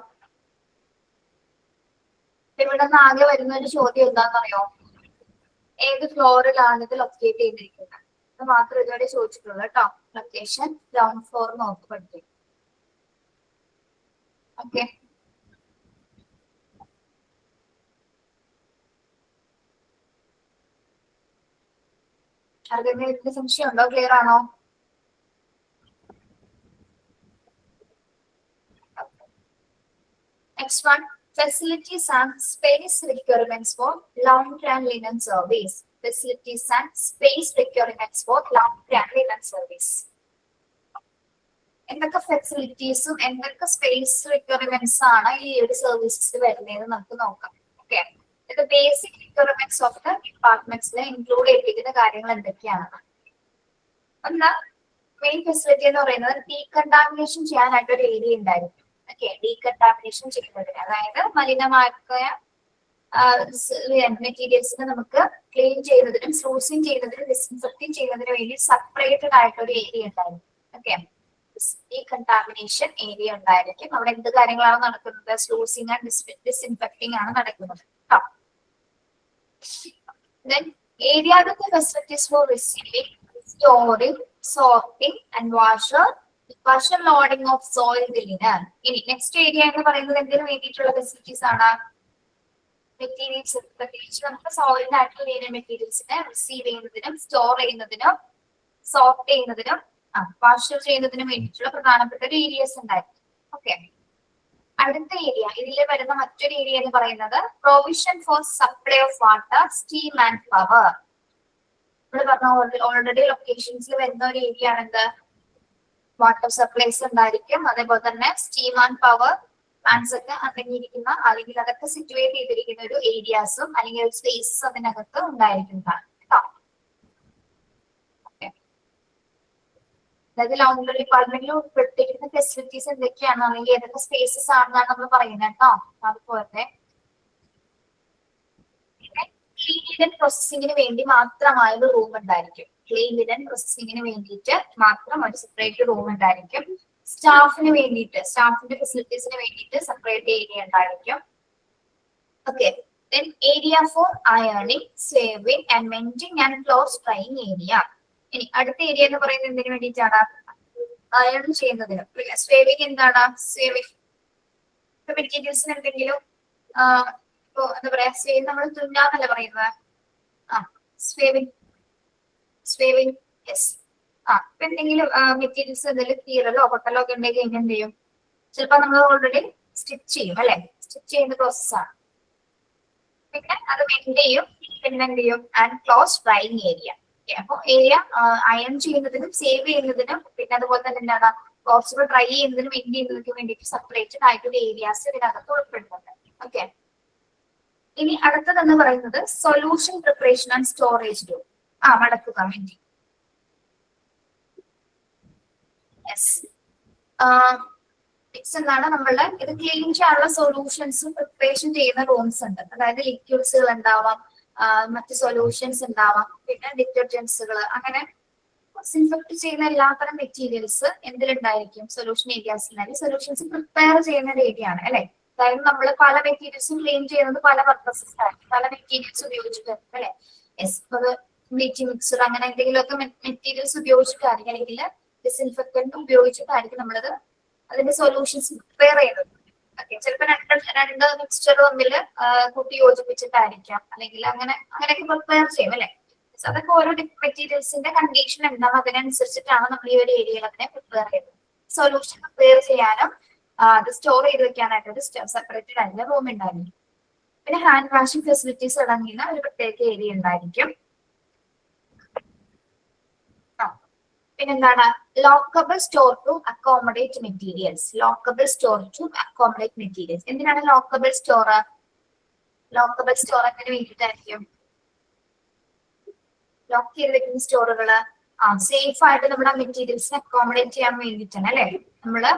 ഇവിടെ നിന്ന് ആകെ വരുന്ന ഒരു ചോദ്യം എന്താണെന്നറിയോ? ഏത് ഫ്ലോറിലാണ് ഇത് ലൊക്കേറ്റ് ചെയ്തിരിക്കുന്നത്? അത് മാത്രം ഇതുവരെ ചോദിച്ചിട്ടുള്ളൂ കേട്ടോ. ലൊക്കേഷൻ ഗ്രൗണ്ട് ഫ്ലോർ നോക്കി പഠിക്കും. ഓക്കെ, അതിന് സംശയം ഉണ്ടോ? ക്ലിയർ ആണോ? Next one, facilities and space requirements for laundry and linen service. Facilities and space requirements for laundry and linen service. എന്തൊക്കെ ഫെസിലിറ്റീസും എന്തൊക്കെ സ്പേസ് റിക്വയർമെന്റ്സ് ആണ് ഈ ഒരു സർവീസസ് വരുന്നതെന്ന് നമുക്ക് നോക്കാം. ഓക്കെ, ഇത് ബേസിക് റിക്വയർമെന്റ്സ് ഓഫ് ദ ഡിപ്പാർട്ട്മെന്റ്സിൽ ഇൻക്ലൂഡ് ചെയ്തിരിക്കുന്ന കാര്യങ്ങൾ എന്തൊക്കെയാണ്? ഒന്ന്, മെയിൻ ഫെസിലിറ്റി എന്ന് പറയുന്നത് ഡീകണ്ടാമിനേഷൻ ചെയ്യാനായിട്ട് ഒരു ഏരിയ ഉണ്ടായിരിക്കും. ഓക്കെ, ഡീകണ്ടാമിനേഷൻ ചെയ്യുന്നതിന്, അതായത് മലിനമായ മെറ്റീരിയൽസിനെ നമുക്ക് ക്ലീൻ ചെയ്യുന്നതിനും സ്ലൂസിങ് ചെയ്യുന്നതിനും ഡിസിൻഫെക്റ്റിംഗ് ചെയ്യുന്നതിനും വേണ്ടി സെപ്പറേറ്റഡ് ആയിട്ട് ഒരു ഏരിയ ഉണ്ടായിരിക്കും. ഓക്കെ, ഡീകണ്ടാമിനേഷൻ ഏരിയ ഉണ്ടായിരിക്കും. അവിടെ എന്ത് കാര്യങ്ങളാണ് നടക്കുന്നത്? സ്ലൂസിങ് ആൻഡ് ഡിസിൻഫെക്റ്റിംഗ് ആണ് നടക്കുന്നത്. Then area with the facilities for receiving, storing, sorting and washer loading of soil linen. ഇനി നെക്സ്റ്റ് ഏരിയ എന്ന് പറയുന്നത് എന്തിനു വേണ്ടിയിട്ടുള്ള ഫെസിലിറ്റീസ് ആണ്? മെറ്റീരിയൽസ്, പ്രത്യേകിച്ച് നമുക്ക് സോയിലിന്റെ ആയിട്ടുള്ള ലീനൻ മെറ്റീരിയൽസിനെ റിസീവ് ചെയ്യുന്നതിനും സ്റ്റോർ ചെയ്യുന്നതിനും സോർട്ട് ചെയ്യുന്നതിനും വാഷർ ചെയ്യുന്നതിനും വേണ്ടിയിട്ടുള്ള പ്രധാനപ്പെട്ട ഒരു ഏരിയസ് ഉണ്ടായിരിക്കും. ഓക്കെ, അടുത്ത ഏരിയ, ഇതിൽ വരുന്ന മറ്റൊരു ഏരിയ എന്ന് പറയുന്നത് provision for supply of water, steam and power. നമ്മൾ പറഞ്ഞ ഓൾറെഡി ലൊക്കേഷൻസിൽ വരുന്ന ഒരു ഏരിയ ആണ് എന്ത്? വാട്ടർ സപ്ലൈസ് ഉണ്ടായിരിക്കും. അതേപോലെ തന്നെ സ്റ്റീം ആൻഡ് പവർ പ്ലാന്റ്സ് ഒക്കെ അടങ്ങിയിരിക്കുന്ന അല്ലെങ്കിൽ അതൊക്കെ സിറ്റുവേറ്റ് ചെയ്തിരിക്കുന്ന ഒരു ഏരിയാസും അല്ലെങ്കിൽ ഒരു സ്പേസസ് അതിനകത്ത് ഉണ്ടായിരിക്കുന്നതാണ്. അതായത് ലൗണ്ടറി ഡിപ്പാർട്ട്മെന്റിൽ ഉൾപ്പെട്ടിരിക്കുന്ന ഫെസിലിറ്റീസ് എന്തൊക്കെയാണ് അല്ലെങ്കിൽ ഏതൊക്കെ സ്പേസസ് ആണെന്നാണ് നമ്മൾ പറയുന്നത് കേട്ടോ. അതുപോലെ ക്ലീൻ ലിനൻ പ്രോസസ്സിങ്ങിന് വേണ്ടി മാത്രമായ ഒരു റൂം ഉണ്ടായിരിക്കും. ക്ലീൻ ലിനൻ പ്രോസസ്സിങ്ങിന് വേണ്ടിയിട്ട് മാത്രം ഒരു സെപ്പറേറ്റ് റൂം ഉണ്ടായിരിക്കും. സ്റ്റാഫിന് വേണ്ടിയിട്ട്, സ്റ്റാഫിന്റെ ഫെസിലിറ്റീസിന് വേണ്ടിയിട്ട് സെപ്പറേറ്റ് ഏരിയ ഉണ്ടായിരിക്കും. Okay, then area for ironing, sewing and mending and clothes drying area. ഇനി അടുത്ത ഏരിയ എന്ന് പറയുന്നത് എന്തിനു വേണ്ടിയിട്ടാണ്? അയൺ ചെയ്യുന്നതിന്. സേവിങ് എന്താണ്? സേവിങ് മെറ്റീരിയൽസിന് എന്തെങ്കിലും ഇപ്പൊ എന്താ പറയാ, സേവ് നമ്മൾ തുന്നാന്നല്ല പറയുന്നത്. Saving yes. ഇപ്പൊ എന്തെങ്കിലും മെറ്റീരിയൽസ് എന്തെങ്കിലും കീറലോ പൊട്ടലോ ഒക്കെ ഉണ്ടെങ്കിൽ എന്ത് ചെയ്യും? ചിലപ്പോ നമ്മൾ ഓൾറെഡി സ്റ്റിച്ച് ചെയ്യും അല്ലെ? സ്റ്റിച്ച് ചെയ്യുന്ന പ്രോസസ്സാണ്. പിന്നെ അത് മെൻഡ് ചെയ്യും, പിന്നെ എന്ത് ചെയ്യും? And close drying area. അപ്പൊ ഏരിയ അയൺ ചെയ്യുന്നതിനും സേവ് ചെയ്യുന്നതിനും പിന്നെ അതുപോലെ തന്നെ എന്താണ് കുറച്ചുകൂടെ ഡ്രൈ ചെയ്യുന്നതിനും മെൻഡ് ചെയ്യുന്നതിനും വേണ്ടിയിട്ട് സെപ്പറേറ്റഡ് ആയിട്ടുള്ള ഏരിയാസ് ഇതിനകത്ത് ഉൾപ്പെടുന്നുണ്ട്. ഓക്കെ, ഇനി അടുത്തതെന്ന് പറയുന്നത് solution preparation and storage room. മടക്കുക വേണ്ടി. എന്താണ് നമ്മളുടെ ഇത് ക്ലീൻ ചെയ്യാനുള്ള സൊല്യൂഷൻസും പ്രിപ്പറേഷൻ ചെയ്യുന്ന റൂംസ് ഉണ്ട്. അതായത് ലിക്വിഡ്സുകൾ ഉണ്ടാവാം, മറ്റ് സൊല്യൂഷൻസ് ഉണ്ടാവാം, പിന്നെ ഡിറ്റർജൻസുകൾ, അങ്ങനെ ഡിസിൻഫെക്ട് ചെയ്യുന്ന എല്ലാത്തരം മെറ്റീരിയൽസ് എന്തിലുണ്ടായിരിക്കും? സൊല്യൂഷൻ ഏരിയാസിലായി സൊല്യൂഷൻസ് പ്രിപ്പയർ ചെയ്യുന്ന ഒരു ഏരിയ ആണ് അല്ലെ? അതായത് നമ്മൾ പല മെറ്റീരിയൽസും ക്ലീൻ ചെയ്യുന്നത് പല പർപ്പസസ് ആയിരിക്കും, പല മെറ്റീരിയൽസ് ഉപയോഗിച്ചിട്ട് അല്ലെ? ബ്ലീച്ചിങ് മിക്സർ അങ്ങനെ എന്തെങ്കിലുമൊക്കെ മെറ്റീരിയൽസ് ഉപയോഗിച്ചിട്ടായിരിക്കും അല്ലെങ്കിൽ ഡിസിൻഫെക്ടന്റ് ഉപയോഗിച്ചിട്ടായിരിക്കും നമ്മളത് അതിന്റെ സൊല്യൂഷൻസ് പ്രിപ്പയർ ചെയ്യുന്നത്. ഓക്കെ, ചിലപ്പോൾ രണ്ട് മിക്സ്ചർ തമ്മിൽ കൂട്ടി യോജിപ്പിച്ചിട്ടായിരിക്കാം, അല്ലെങ്കിൽ അങ്ങനെയൊക്കെ പ്രിപ്പയർ ചെയ്യും അല്ലെ? അതൊക്കെ ഓരോ മെറ്റീരിയൽസിന്റെ കണ്ടീഷൻ ഉണ്ടാവും, അതിനനുസരിച്ചിട്ടാണ് നമ്മൾ ഈ ഒരു ഏരിയയിൽ അതിനെ പ്രിപ്പയർ ചെയ്യുന്നത്. സൊല്യൂഷൻ പ്രിപ്പയർ ചെയ്യാനും അത് സ്റ്റോർ ചെയ്ത് വെക്കാനായിട്ട് സെപ്പറേറ്റഡ് ആയിട്ടുള്ള റൂം ഉണ്ടായിരിക്കും. പിന്നെ ഹാൻഡ് വാഷിംഗ് ഫെസിലിറ്റീസ് അടങ്ങിയ ഒരു പ്രത്യേക ഏരിയ ഉണ്ടായിരിക്കും. പിന്നെന്താണ്? Lockable store to accommodate materials. Lockable store to accommodate materials. എന്തിനാണ് ലോക്കബിൾ സ്റ്റോർ? ലോക്കബിൾ സ്റ്റോർ അതിന് വേണ്ടിയിട്ടായിരിക്കും ലോക്ക് ചെയ്ത് വെക്കുന്ന സ്റ്റോറുകള് സേഫ് ആയിട്ട് നമ്മുടെ മെറ്റീരിയൽസിനെ അക്കോമഡേറ്റ് ചെയ്യാൻ വേണ്ടിയിട്ടാണ് അല്ലെ? നമ്മള്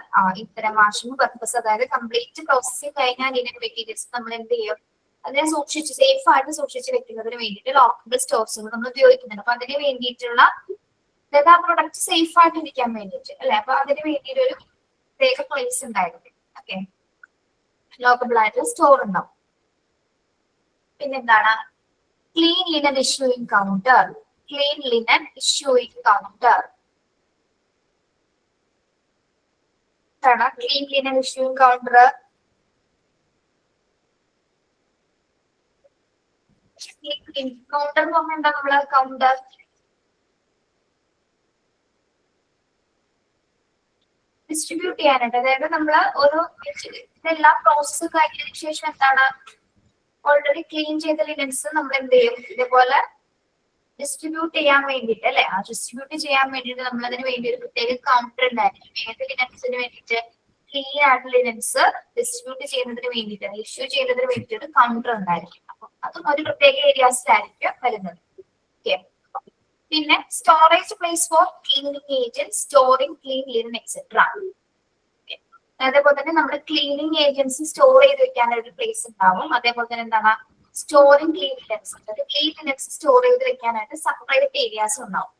ഇത്തരം വാഷിംഗ് പർപ്പസ്, അതായത് കംപ്ലീറ്റ് പ്രോസസ്സിംഗ് കഴിഞ്ഞാൽ ഇതിന്റെ മെറ്റീരിയൽസ് നമ്മൾ എന്ത് ചെയ്യും? അതിനെ സൂക്ഷിച്ച് സേഫ് ആയിട്ട് സൂക്ഷിച്ച് വെക്കുന്നതിന് വേണ്ടിയിട്ട് ലോക്കബിൾ സ്റ്റോർസുകൾ നമ്മൾ ഉപയോഗിക്കുന്നുണ്ട്. അപ്പൊ അതിന് വേണ്ടിയിട്ടുള്ള അതായത് ആ പ്രൊഡക്റ്റ് സേഫ് ആയിട്ട് ഇരിക്കാൻ വേണ്ടിയിട്ട് അല്ലെ? അപ്പൊ അതിന് വേണ്ടിയിട്ട് ഒരു പ്രത്യേക പ്ലേസ് ഉണ്ടായിരിക്കും. ഓക്കെ, ലോക്കബിൾ ആയിട്ടുള്ള സ്റ്റോർ ഉണ്ടാവും. പിന്നെന്താണ്? Clean linen issuing counter. Clean linen issuing counter. Clean linen issuing counter. Counter എന്ന് പറഞ്ഞാൽ എന്താ? നമ്മള് കൗണ്ടർ ഡിസ്ട്രിബ്യൂട്ട് ചെയ്യാനായിട്ട്, അതായത് നമ്മള് ഒരു ഇതെല്ലാം പ്രോസസ് കഴിഞ്ഞതിന് ശേഷം എന്താണ് ഓൾറെഡി ക്ലീൻ ചെയ്ത ലിനൻസ് നമ്മൾ എന്ത് ചെയ്യും? ഇതേപോലെ ഡിസ്ട്രിബ്യൂട്ട് ചെയ്യാൻ വേണ്ടിയിട്ട് അല്ലെ? ആ ഡിസ്ട്രിബ്യൂട്ട് ചെയ്യാൻ വേണ്ടിയിട്ട് നമ്മൾ അതിന് വേണ്ടി ഒരു പ്രത്യേക കൗണ്ടർ ഉണ്ടായിരിക്കും. ഏത് ലിനൻസിന് വേണ്ടിയിട്ട്? ക്ലീൻ ആയിട്ടുള്ള ലിനൻസ് ഡിസ്ട്രിബ്യൂട്ട് ചെയ്യുന്നതിന് വേണ്ടിയിട്ട്, ഇഷ്യൂ ചെയ്യുന്നതിന് വേണ്ടിയിട്ട് ഒരു കൗണ്ടർ ഉണ്ടായിരിക്കും. അതും ഒരു പ്രത്യേക ഏരിയാസിലായിരിക്കും വരുന്നത്. ഓക്കെ. പിന്നെ storage place for cleaning agent, storing clean linen etcetera. അതേപോലെ തന്നെ നമ്മുടെ ക്ലീനിങ് ഏജൻസി സ്റ്റോർ ചെയ്ത് വെക്കാനൊരു പ്ലേസ് ഉണ്ടാവും. അതേപോലെ തന്നെ എന്താണ് storing clean linens, clean linens store ചെയ്ത് വെക്കാനായിട്ട് സെപ്പറേറ്റ് ഏരിയാസ് ഉണ്ടാവും.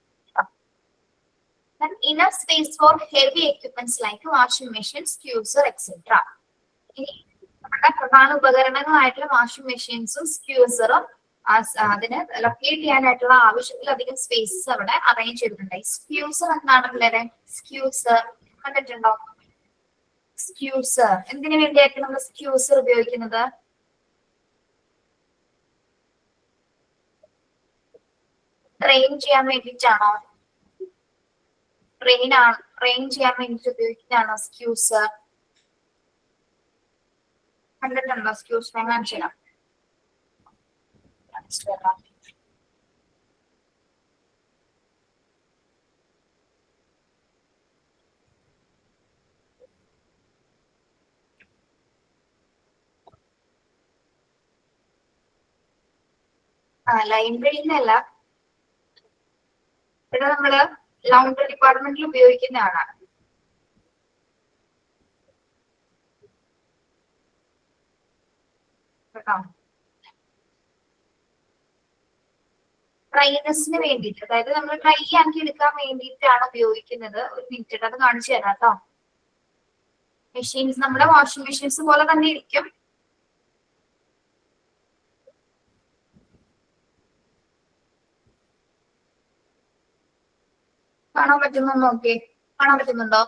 Enough space for heavy equipments like washing machines, juicer, etc. ഇനി നമ്മുടെ പ്രധാന ഉപകരണങ്ങളായിട്ടുള്ള വാഷിംഗ് മെഷീൻസും സ്ക്യൂസറും അതിന് ലൊക്കേറ്റ് ചെയ്യാനായിട്ടുള്ള ആവശ്യത്തിലധികം സ്പേസസ് അവിടെ അറേഞ്ച് ചെയ്തിട്ടുണ്ട്. സ്ക്യൂസർ എന്താണ് പിള്ളേരെ? സ്ക്യൂസർ കണ്ടിട്ടുണ്ടോ? സ്ക്യൂസർ എന്തിനു വേണ്ടിയായിരിക്കും നമ്മൾ സ്ക്യൂസർ ഉപയോഗിക്കുന്നത്? ട്രെയിൻ ചെയ്യാൻ വേണ്ടിയിട്ടാണോ? ട്രെയിൻ ചെയ്യാൻ വേണ്ടിട്ട് ഉപയോഗിക്കുന്നതാണോ സ്ക്യൂസർ? കണ്ടിട്ടുണ്ടോ സ്ക്യൂസർ? ഞാൻ കാണിച്ചു തരാം. ലൈബ്രറിയിലല്ല, ഇവിടെ നമ്മള് ലൗണ്ടറി ഡിപ്പാർട്ട്മെന്റിൽ ഉപയോഗിക്കുന്നതാണ്. കേട്ടോ, ഡ്രൈനെസ്സിന് വേണ്ടിയിട്ട്, അതായത് നമ്മൾ ഡ്രൈ ആക്കി എടുക്കാൻ വേണ്ടിയിട്ടാണ് ഉപയോഗിക്കുന്നത്. ഒരു മിനിറ്റ് അത് കാണിച്ചു തരാം കേട്ടോ. മെഷീൻസ് നമ്മുടെ വാഷിംഗ് മെഷീൻസ് പോലെ തന്നെ ഇരിക്കും. കാണാൻ പറ്റുന്നു നോക്കേ, കാണാൻ പറ്റുന്നുണ്ടോ?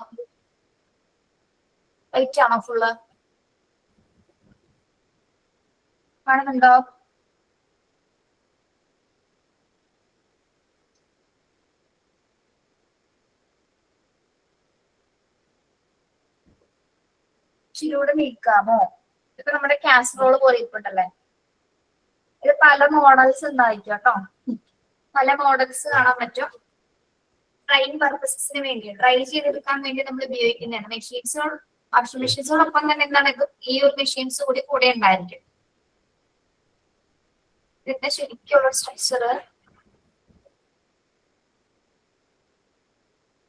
ലൈറ്റ് ആണോ ഫുള്ള്? കാണുന്നുണ്ടോ? ഇച്ചിരൂടെ നീക്കാമോ? ഇപ്പൊ നമ്മുടെ കാസറോള് പോലെ ഇരിപ്പുണ്ടല്ലേ. ഇത് പല മോഡൽസ് ഉണ്ടായിരിക്കും കേട്ടോ. പല മോഡൽസ് കാണാൻ പറ്റും. ഡ്രൈയിങ് പർപ്പസസിന് വേണ്ടി, ഡ്രൈ ചെയ്തെടുക്കാൻ വേണ്ടി നമ്മൾ ഉപയോഗിക്കുന്നതാണ്. മെഷീൻസുകൾ, വാഷിംഗ് മെഷീൻസുകളൊപ്പം തന്നെ എന്താണ് ഇത് ഈ ഒരു മെഷീൻസ് കൂടെ ഉണ്ടായിരിക്കും. ഇതിന്റെ ശരിക്കുള്ള സ്ട്രക്ചർ.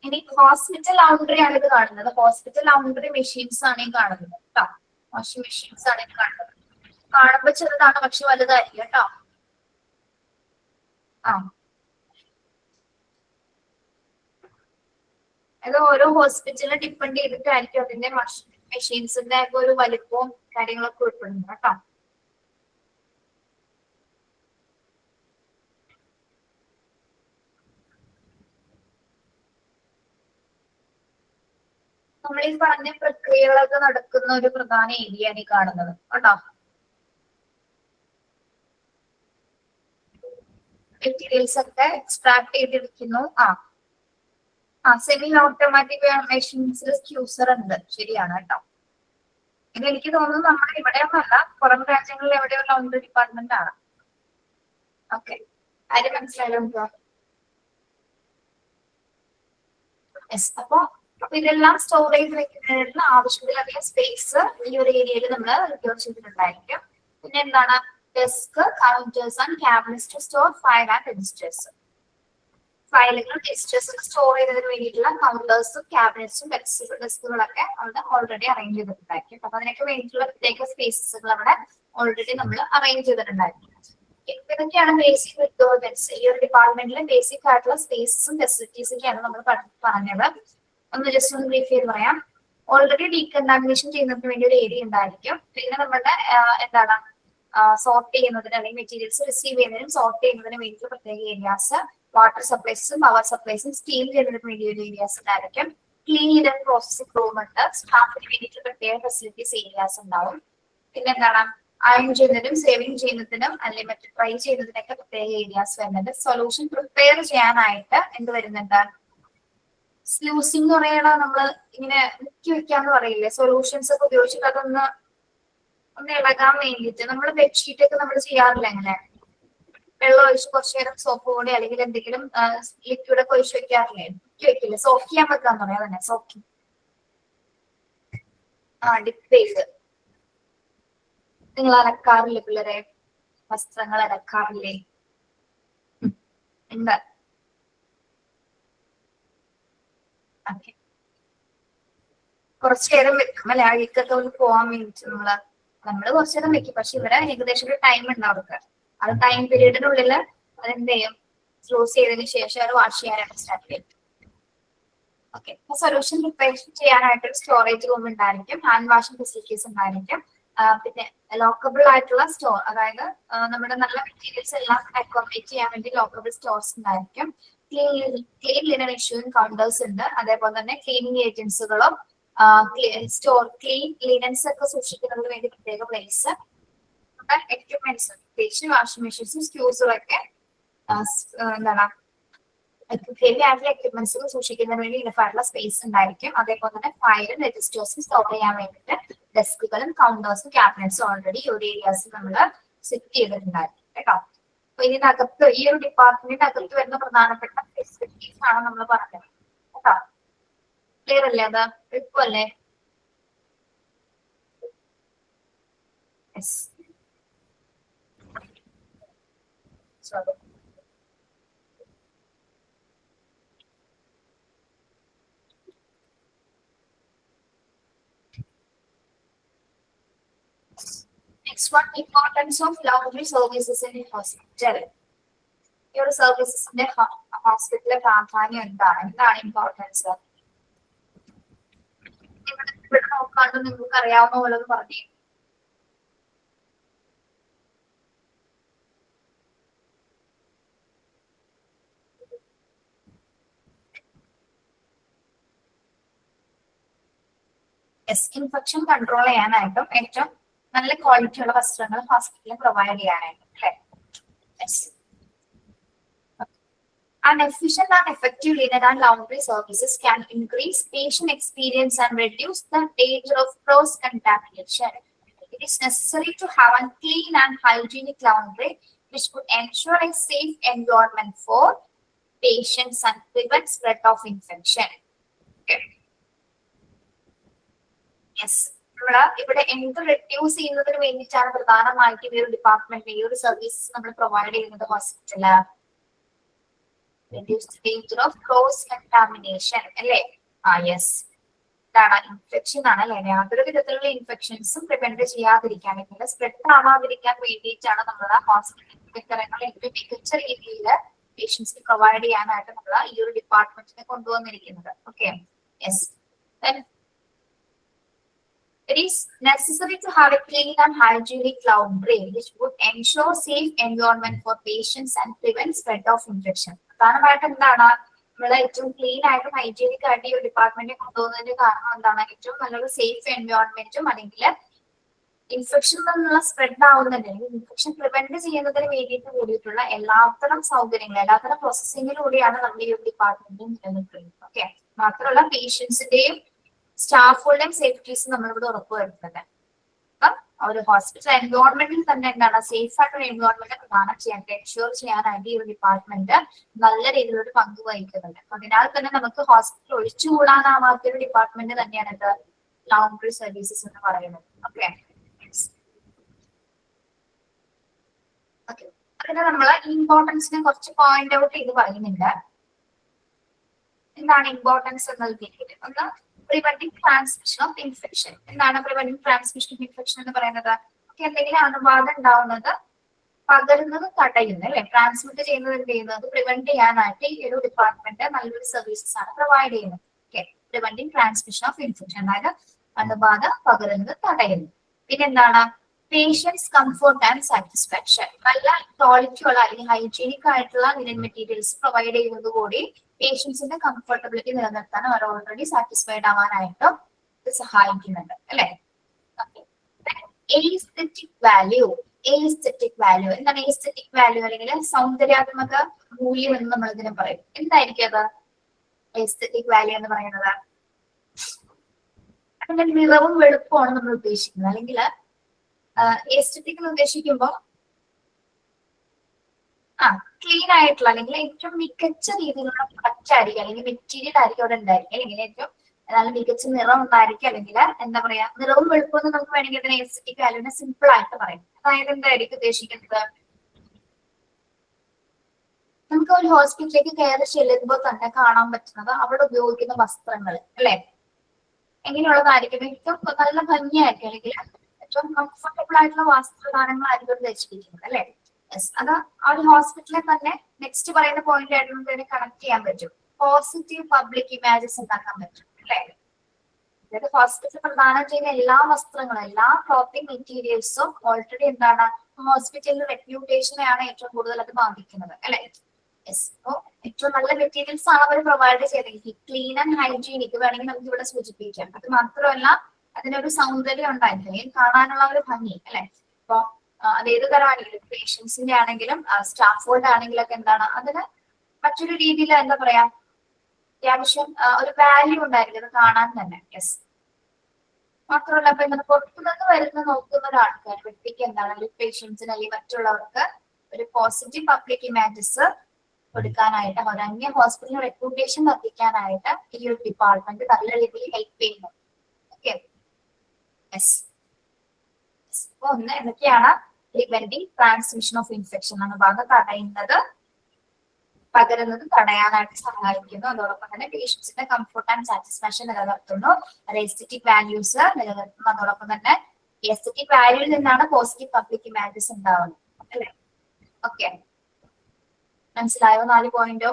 ഇനി ഹോസ്പിറ്റൽ ലൗണ്ടറി ആണ് ഇത് കാണുന്നത്. ഹോസ്പിറ്റൽ ലൗണ്ടറി മെഷീൻസ് ആണ് ഈ കാണുന്നത് കേട്ടോ. വാഷിംഗ് മെഷീൻസ് ആണ് ഈ കാണുന്നത്. കാണുമ്പോ ചെറുതാണ് പക്ഷെ വലുതായിരിക്കും കേട്ടോ. അത് ഓരോ ഹോസ്പിറ്റലിനെ ഡിപ്പെൻഡ് ചെയ്തിട്ടായിരിക്കും അതിന്റെ മെഷീൻസിന്റെ ഒക്കെ ഒരു വലിപ്പവും കാര്യങ്ങളൊക്കെ ഉൾപ്പെടുന്നത് കേട്ടോ. നമ്മൾ ഈ പറഞ്ഞ പ്രക്രിയകളൊക്കെ നടക്കുന്ന ഒരു പ്രധാന ഏരിയയാണ് ഈ കാണുന്നത് കേട്ടോ. മെറ്റീരിയൽസ് ഒക്കെ എക്സ്ട്രാക്ട് ചെയ്തെടുക്കുന്നു. സെമി ഓട്ടോമാറ്റിക് മെഷീൻസിൽ സ്ക്യൂസർ ഉണ്ട്, ശരിയാണ് കേട്ടോ. ഇത് എനിക്ക് തോന്നുന്നു നമ്മുടെ ഇവിടെയൊന്നല്ല, പുറം രാജ്യങ്ങളിൽ എവിടെയോ ലൗണ്ടറി ഡിപ്പാർട്ട്മെന്റ് ആണ്. ഓക്കെ, ആര് മനസ്സിലായാലും നമുക്ക്. അപ്പൊ ഇതെല്ലാം സ്റ്റോർ ചെയ്ത് വെക്കുന്നതിനുള്ള ആവശ്യത്തിലധികം സ്പേസ് ഈ ഒരു ഏരിയയിൽ നമ്മൾ റിക്വയർ ചെയ്തിട്ടുണ്ടായിരിക്കും. പിന്നെ എന്താണ്? Desk, counters and cabinets to store file and registers. ഫയലുകൾ, രജിസ്റ്റേഴ്സ് സ്റ്റോർ ചെയ്യുന്നതിന് വേണ്ടിയിട്ടുള്ള കൗണ്ടേഴ്സും ക്യാബിനറ്റ്സും ഡെസ്കുകളൊക്കെ അവിടെ ഓൾറെഡി അറേഞ്ച് ചെയ്തിട്ടുണ്ടായിരിക്കും. അപ്പൊ അതിനൊക്കെ വേണ്ടിയിട്ടുള്ള പ്രത്യേക സ്പേസസുകൾ അവിടെ ഓൾറെഡി നമ്മൾ അറേഞ്ച് ചെയ്തിട്ടുണ്ടായിരിക്കും. ഇതൊക്കെയാണ് ബേസിക് റിക്വയർമെന്റ്സ്. ഈ ഒരു ഡിപ്പാർട്ട്മെന്റിലെ ബേസിക് ആയിട്ടുള്ള സ്പേസസും ഫെസിലിറ്റീസൊക്കെയാണ് നമ്മൾ പറഞ്ഞത്. ഒന്ന് ജസ്റ്റ് ഒന്ന് ബ്രീഫ് ചെയ്ത് പറയാം. ഓൾറെഡി ഡീകണ്ടാമിനേഷൻ ചെയ്യുന്നതിന് വേണ്ടി ഒരു ഏരിയ ഉണ്ടായിരിക്കും. പിന്നെ നമ്മുടെ എന്താണ് സോർട്ട് ചെയ്യുന്നതിന് അല്ലെങ്കിൽ മെറ്റീരിയൽസ് റിസീവ് ചെയ്യുന്നതിനും സോർട്ട് ചെയ്യുന്നതിനും വേണ്ടിയിട്ടുള്ള പ്രത്യേക ഏരിയാസ്, വാട്ടർ സപ്ലൈസും പവർ സപ്ലൈസും സ്റ്റീം ചെയ്യുന്നതിന് വേണ്ടി ഒരു ഏരിയാസ് ഉണ്ടായിരിക്കും. ക്ലീൻ ആൻഡ് പ്രോസസിംഗ് റൂം ഉണ്ട്. സ്റ്റാഫിന് വേണ്ടിയിട്ടുള്ള പ്രത്യേക ഫെസിലിറ്റീസ് ഏരിയാസ് ഉണ്ടാവും. പിന്നെ എന്താണ് അയൺ ചെയ്യുന്നതിനും സേവിങ് ചെയ്യുന്നതിനും അല്ലെങ്കിൽ മറ്റു ട്രൈ ചെയ്യുന്നതിനൊക്കെ പ്രത്യേക ഏരിയാസ് വരുന്നുണ്ട്. സൊല്യൂഷൻ പ്രിപ്പയർ ചെയ്യാനായിട്ട് എന്ത് വരുന്നുണ്ട്? സ്ലൂസിംഗ് എന്ന് പറയണ നമ്മള് ഇങ്ങനെ മുക്കി വെക്കാന്ന് പറയില്ലേ, സൊല്യൂഷൻസ് ഒക്കെ ഉപയോഗിച്ചിട്ട് അതൊന്ന് ഇളകാൻ വേണ്ടിയിട്ട് നമ്മൾ ബെഡ്ഷീറ്റ് ഒക്കെ നമ്മൾ ചെയ്യാറില്ല, അങ്ങനെ വെള്ളം ഒഴിച്ച് കുറച്ചു നേരം സോപ്പ് പൊടി അല്ലെങ്കിൽ എന്തെങ്കിലും ലിക്വിഡ് ഒക്കെ ഒഴിച്ച് വെക്കാറില്ലേ, മുക്കി വെക്കില്ലേ, സോക്ക് ചെയ്യാൻ വെക്കാന്ന് പറയാ തന്നെ. സോക്കിങ്, ഡിപ്പ് ചെയ്ത് നിങ്ങൾ അലക്കാറില്ലേ പിള്ളേരെ? വസ്ത്രങ്ങൾ അലക്കാറില്ലേ? ഉണ്ട്. ഓക്കെ, കുറച്ചു നേരം വെക്കും അല്ലെ, അഴുക്കൊക്കെ ഒന്ന് പോവാൻ വേണ്ടിട്ട് നമ്മള് കുറച്ചു നേരം വെക്കും. പക്ഷെ ഇവിടെ ഏകദേശം ഒരു ടൈം ഉണ്ട് അവർക്ക്. അത് ടൈം പീരീഡിനുള്ളിൽ അതെന്ത് ചെയ്യും, ക്ലോസ് ചെയ്തതിനു ശേഷം അത് വാഷ് ചെയ്യാനായിട്ട് സ്റ്റാർട്ട് ചെയ്യും. ഓക്കെ, സൊല്യൂഷൻ പ്രിപ്പയർ ചെയ്യാനായിട്ട് ഒരു സ്റ്റോറേജ് റൂം ഉണ്ടായിരിക്കും, ഹാൻഡ് വാഷിംഗ് ഫെസിലിറ്റീസ് ഉണ്ടായിരിക്കും, പിന്നെ ലോക്കബിൾ ആയിട്ടുള്ള സ്റ്റോർ, അതായത് നമ്മുടെ നല്ല മെറ്റീരിയൽസ് എല്ലാം അക്കോമഡേറ്റ് ചെയ്യാൻ വേണ്ടി ലോക്കബിൾ സ്റ്റോർസ് ഉണ്ടായിരിക്കും. ക്ലീൻ ലിനൻ ഇഷ്യൂയിങ് കൗണ്ടേഴ്സ് ഉണ്ട്. അതേപോലെ തന്നെ ക്ലീനിങ് ഏജൻസുകളും ക്ലീൻ ലിനൻസ് ഒക്കെ സൂക്ഷിക്കുന്നതിന് വേണ്ടി പ്രത്യേക പ്ലേസ്, എക്യുപ്മെന്റ്സ് പ്രത്യേകിച്ച് വാഷിംഗ് മെഷീൻസും സ്ക്യൂസും ഒക്കെ എന്താണ് ഹെവി ആയിട്ടുള്ള എക്യുപ്മെന്റ്സ് സൂക്ഷിക്കുന്നതിന് വേണ്ടി ഇനഫായിട്ടുള്ള സ്പേസ് ഉണ്ടായിരിക്കും. അതേപോലെ തന്നെ ഫയലും രജിസ്റ്റേഴ്സും സ്റ്റോർ ചെയ്യാൻ വേണ്ടിയിട്ട് ഡെസ്കുകളും കൗണ്ടേഴ്സും ക്യാബിനറ്റ്സും ഓൾറെഡി ഈ ഒരു ഏരിയാസ് നമ്മൾ സെറ്റ് ചെയ്തിട്ടുണ്ടായിരിക്കും കേട്ടോ. അപ്പൊ ഇതിനകത്ത് ഈ ഒരു ഡിപ്പാർട്ട്മെന്റിന്റെ അകത്ത് വരുന്ന പ്രധാനപ്പെട്ട ഫെസിലിറ്റീസ് ആണ് നമ്മൾ പറഞ്ഞത് കേട്ടോ. ക്ലിയർ അല്ലേ? അത് എളുപ്പമല്ലേ? Next one, importance of laundry services in a hospital. ഈ ഒരു സർവീസസിന്റെ ഹോസ്പിറ്റലിലെ പ്രാധാന്യം എന്താണ് ഇമ്പോർട്ടൻസ്? ഇവിടെ നോക്കാണ്ട് നിങ്ങൾക്ക് അറിയാവുന്ന പോലെ പറഞ്ഞു. ഇൻഫെക്ഷൻ കൺട്രോൾ ചെയ്യാനായിട്ടും ഏറ്റവും നല്ല ക്വാളിറ്റി ഉള്ള വസ്ത്രങ്ങൾ ഹോസ്പിറ്റലിൽ പ്രൊവൈഡ് ചെയ്യാനായിട്ടും അല്ലെ. An efficient and effective linen and laundry services can increase patient experience and reduce the danger of cross-contamination. It is necessary to have a clean and hygienic laundry, which would ensure a safe environment for patients and prevent spread of infection. Okay. Yes. ഇവിടെ എന്ത് reduce ചെയ്യുന്നതിന് വേണ്ടിയിട്ടാണ് പ്രധാനമായിട്ടും ഈ ഒരു department ഈ ഒരു services നമ്മൾ പ്രൊവൈഡ് ചെയ്യുന്നത് ഹോസ്പിറ്റലില്? reduce the danger of cross contamination അല്ലേ? യെസ്, ഇതാണ് ഇൻഫെക്ഷൻ ആണ് അല്ലെ. യാതൊരു വിധത്തിലുള്ള ഇൻഫെക്ഷൻസും പ്രിവെന്റ് ചെയ്യാതിരിക്കാൻ, ഇതിന്റെ സ്പ്രെഡ് ആവാതിരിക്കാൻ വേണ്ടിയിട്ടാണ് നമ്മൾ ഹോസ്പിറ്റൽ ഏറ്റവും മികച്ച രീതിയിൽ പേഷ്യൻസിന് പ്രൊവൈഡ് ചെയ്യാനായിട്ട് നമ്മൾ ഈ ഒരു ഡിപ്പാർട്ട്മെന്റിനെ കൊണ്ടുവന്നിരിക്കുന്നത്. Okay, yes. It is necessary to have a clean and hygienic laundry, which would ensure safe environment for patients and prevent spread of infection. പ്രധാനമായിട്ട് എന്താണ് നമ്മള് ഏറ്റവും ക്ലീൻ ആയിട്ടും ഹൈജീനിക് ആയിട്ട് ഈ ഒരു ഡിപ്പാർട്ട്മെന്റിനെ കൊണ്ടുപോകുന്നതിന്റെ കാരണം എന്താണ്? ഏറ്റവും നല്ലൊരു സേഫ് എൻവയോൺമെന്റും അല്ലെങ്കിൽ ഇൻഫെക്ഷൻ നിന്നുള്ള സ്പ്രെഡ് ആവുന്നതിന്, ഇൻഫെക്ഷൻ പ്രിവെന്റ് ചെയ്യുന്നതിന് വേണ്ടിയിട്ട് കൂടിയിട്ടുള്ള എല്ലാത്തരം സൗകര്യങ്ങളും എല്ലാത്തരം പ്രോസസ്സിങ്ങിലൂടെയാണ് നമ്മൾ ഈ ഒരു ഡിപ്പാർട്ട്മെന്റ് നിലനിൽക്കുന്നത്. ഓക്കെ, മാത്രമല്ല പേഷ്യൻസിന്റെയും സ്റ്റാഫുകളുടെയും സേഫ്റ്റീസ് നമ്മളിവിടെ ഉറപ്പുവരുത്തുന്നത്. അപ്പം ഒരു ഹോസ്പിറ്റൽ എൻവയോൺമെന്റിൽ തന്നെ എന്താണ് സേഫ് ആയിട്ടൊരു എൻവയോൺമെന്റ് പ്രദാനം ചെയ്യാൻ എൻഷുർ ചെയ്യാനായിട്ട് ഈ ഒരു ഡിപ്പാർട്ട്മെന്റ് നല്ല രീതിയിലൊരു പങ്ക് വഹിക്കുന്നുണ്ട്. അതിനാൽ തന്നെ നമുക്ക് ഹോസ്പിറ്റൽ ഒഴിച്ചുകൂടാനാവാത്ത ഒരു ഡിപ്പാർട്ട്മെന്റ് തന്നെയാണ് ഇത് ലൗണ്ടറി സർവീസസ് എന്ന് പറയുന്നത്. ഓക്കെ, അതിന് നമ്മൾ ഇമ്പോർട്ടൻസിനെ കുറച്ച് പോയിന്റ് ഔട്ട് ചെയ്ത് പറയുന്നുണ്ട്. എന്താണ് ഇമ്പോർട്ടൻസ് എന്നത് പിന്നീട് ഒന്ന് പ്രിവെന്റിംഗ് ട്രാൻസ്മിഷൻ ഓഫ് ഇൻഫെക്ഷൻ. എന്താണ് പ്രിവെന്റിംഗ് ട്രാൻസ്മിഷൻ ഓഫ് ഇൻഫെക്ഷൻ എന്ന് പറയുന്നത്? എന്തെങ്കിലും അണുബാധ ഉണ്ടാവുന്നത് പകരുന്നത് തടയുന്നത് അല്ലെ, ട്രാൻസ്മിറ്റ് ചെയ്യുന്നത് പ്രിവെന്റ് ചെയ്യാനായിട്ട് ഈ ഒരു ഡിപ്പാർട്ട്മെന്റ് നല്ലൊരു സർവീസസ് ആണ് പ്രൊവൈഡ് ചെയ്യുന്നത്. Okay, preventing transmission of infection, അതായത് അണുബാധ പകരുന്നത് തടയുന്നു. പിന്നെ എന്താണ് പേഷ്യൻസ് കംഫോർട്ട് ആൻഡ് സാറ്റിസ്ഫാക്ഷൻ, നല്ല ക്വാളിറ്റിയുള്ള അല്ലെങ്കിൽ ഹൈജീനിക് ആയിട്ടുള്ള ലിനൻ മെറ്റീരിയൽസ് പ്രൊവൈഡ് ചെയ്യുന്നത് കൂടി പേഷ്യൻസിന്റെ കംഫർട്ടബിലിറ്റി നിലനിർത്താൻ അവർ ഓൾറെഡി സാറ്റിസ്ഫൈഡ് ആവാനായിട്ടും ഇത് സഹായിക്കുന്നുണ്ട് അല്ലെ. എസ്തെറ്റിക് വാല്യൂ, എസ്തെറ്റിക് വാല്യൂ എന്താണ്? എസ്തെറ്റിക് വാല്യൂ അല്ലെങ്കിൽ സൗന്ദര്യാത്മക മൂല്യം എന്ന് നമ്മൾ ഇതിനെ പറയും. എന്തായിരിക്കും അത് എസ്തെറ്റിക് വാല്യൂ എന്ന് പറയുന്നത്? അതിന്റെ നിറവും വെളുപ്പമാണ് നമ്മൾ ഉദ്ദേശിക്കുന്നത്. അല്ലെങ്കിൽ എസ്തെറ്റിക് എന്ന് ഉദ്ദേശിക്കുമ്പോൾ ക്ലീൻ ആയിട്ടുള്ള അല്ലെങ്കിൽ ഏറ്റവും മികച്ച രീതിയിലുള്ള പ്രൊഡക്റ്റ് ആയിരിക്കും അല്ലെങ്കിൽ മെറ്റീരിയൽ ആയിരിക്കും അവിടെ ഉണ്ടായിരിക്കും. അല്ലെങ്കിൽ ഏറ്റവും നല്ല മികച്ച നിറം ഉണ്ടായിരിക്കും, അല്ലെങ്കിൽ എന്താ പറയാ നിറവും വെളുപ്പൊന്നും നമുക്ക് വേണമെങ്കിൽ അതിനെ എസ്തെറ്റിക് വാല്യൂനെ സിമ്പിൾ ആയിട്ട് പറയും. അതായത് എന്തായിരിക്കും ഉദ്ദേശിക്കുന്നത്, നമുക്ക് ഒരു ഹോസ്പിറ്റലിലേക്ക് കയറി ചെല്ലുമ്പോൾ തന്നെ കാണാൻ പറ്റുന്നത് അവിടെ ഉപയോഗിക്കുന്ന വസ്ത്രങ്ങൾ അല്ലെ എങ്ങനെയുള്ളതായിരിക്കും, ഏറ്റവും നല്ല ഭംഗിയായിരിക്കും അല്ലെങ്കിൽ ഏറ്റവും കംഫർട്ടബിൾ ആയിട്ടുള്ള വസ്ത്രധാരണങ്ങളായിരിക്കും ധരിച്ചിരിക്കുന്നത് അല്ലെ. യെസ്, അത് ആ ഒരു ഹോസ്പിറ്റലിൽ തന്നെ നെക്സ്റ്റ് പറയുന്ന പോയിന്റ് ആയിട്ട് നമുക്ക് ഇതിനെ കണക്ട് ചെയ്യാൻ പറ്റും. പോസിറ്റീവ് പബ്ലിക് ഇമേജസ് ഉണ്ടാക്കാൻ പറ്റും അല്ലെ. അതായത് ഹോസ്പിറ്റൽ പ്രദാനം ചെയ്യുന്ന എല്ലാ വസ്ത്രങ്ങളും എല്ലാ ക്ലോത്തിങ് മെറ്റീരിയൽസും ഓൾറെഡി എന്താണ് ഹോസ്പിറ്റലിന്റെ റെപ്യൂട്ടേഷനെയാണ് ഏറ്റവും കൂടുതൽ അത് ബാധിക്കുന്നത് അല്ലെ. യെസ്, അപ്പോൾ ഏറ്റവും നല്ല മെറ്റീരിയൽസ് ആണ് അവർ പ്രൊവൈഡ് ചെയ്തത്. ക്ലീൻ ആൻഡ് ഹൈജീനിക് വേണമെങ്കിൽ നമുക്ക് ഇവിടെ സൂചിപ്പിക്കാം. അത് മാത്രമല്ല അതിനൊരു സൗന്ദര്യം ഉണ്ടായിരിക്കും, കാണാനുള്ള ഒരു ഭംഗി അല്ലെ. അപ്പൊ അത് ഏത് തരമാണെങ്കിലും പേഷ്യൻസിന്റെ ആണെങ്കിലും സ്റ്റാഫുകളുടെ ആണെങ്കിലും ഒക്കെ എന്താണ് അതിന് മറ്റൊരു രീതിയിൽ എന്താ പറയാ അത്യാവശ്യം ഒരു വാല്യൂ ഉണ്ടായിരിക്കും അത് കാണാൻ തന്നെ. യെസ്, മാത്രമല്ല ഇപ്പൊ ഇങ്ങനെ പുറത്തുനിന്ന് വരുന്ന നോക്കുന്ന ഒരാൾക്കാർ വ്യക്തിക്ക് എന്താണ് അല്ലെങ്കിൽ പേഷ്യൻസിന് അല്ലെങ്കിൽ മറ്റുള്ളവർക്ക് ഒരു പോസിറ്റീവ് പബ്ലിക് ഇമേജസ് കൊടുക്കാനായിട്ട് ഒരന്യ ഹോസ്പിറ്റൽ റെപ്യൂട്ടേഷൻ വർദ്ധിക്കാനായിട്ട് ഈ ഒരു ഡിപ്പാർട്ട്മെന്റ് നല്ല രീതിയിൽ ഹെൽപ്പ് ചെയ്യുന്നു. Okay, yes. അപ്പൊ ഒന്ന് എന്തൊക്കെയാണ് പ്രിവെന്റിംഗ് ട്രാൻസ്മിഷൻ ഓഫ് ഇൻഫെക്ഷൻ എന്ന ഭാഗം തടയുന്നത്, പകരുന്നത് തടയാനായിട്ട് സഹായിക്കുന്നു. അതോടൊപ്പം തന്നെ പേഷ്യൻസിന്റെ കംഫർട്ട് ആൻഡ് സാറ്റിസ്ഫാക്ഷൻ നിലനിർത്തുന്നു, എസ്തെറ്റിക് വാല്യൂസ് നിലനിർത്തുന്നു. അതോടൊപ്പം തന്നെ എസ്തെറ്റിക് വാല്യൂയിൽ നിന്നാണ് പോസിറ്റീവ് പബ്ലിക് ഇമേജസ് ഉണ്ടാവുന്നത് അല്ലെ. ഓക്കെ, മനസ്സിലായോ 4 പോയിന്റോ?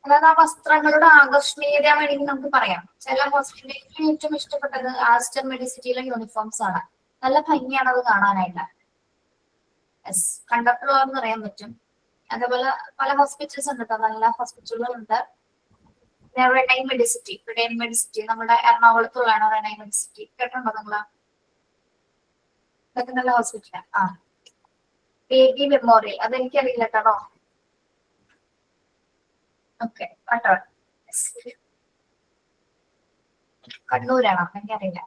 അതായത് ആ വസ്ത്രങ്ങളുടെ ആകർഷണീയത വേണമെങ്കിൽ നമുക്ക് പറയാം. ചില ഹോസ്പിറ്റലിൽ ഏറ്റവും ഇഷ്ടപ്പെട്ടത് ആസ്റ്റർ മെഡിസിറ്റിയിലെ യൂണിഫോംസ് ആണ്. നല്ല ഭംഗിയാണ് അത് കാണാനായിട്ട്. യെസ്, കണ്ടക്ടർ അറിയാൻ പറ്റും. അതേപോലെ പല ഹോസ്പിറ്റൽസ് ഉണ്ട് കേട്ടോ, നല്ല ഹോസ്പിറ്റലുകളുണ്ട്. റെനൈൻ മെഡിസിറ്റി നമ്മുടെ എറണാകുളത്തുള്ളതാണ് റെനൈൻ മെഡിസിറ്റി, കേട്ടിട്ടുണ്ടോ നിങ്ങള്? ഇതൊക്കെ നല്ല ഹോസ്പിറ്റലാണ്. ആ ബേബി മെമ്മോറിയൽ അതെനിക്കറിയില്ല കേട്ടോ. ഓക്കെ, കേട്ടോ കണ്ണൂരാണോ എനിക്കറിയില്ല.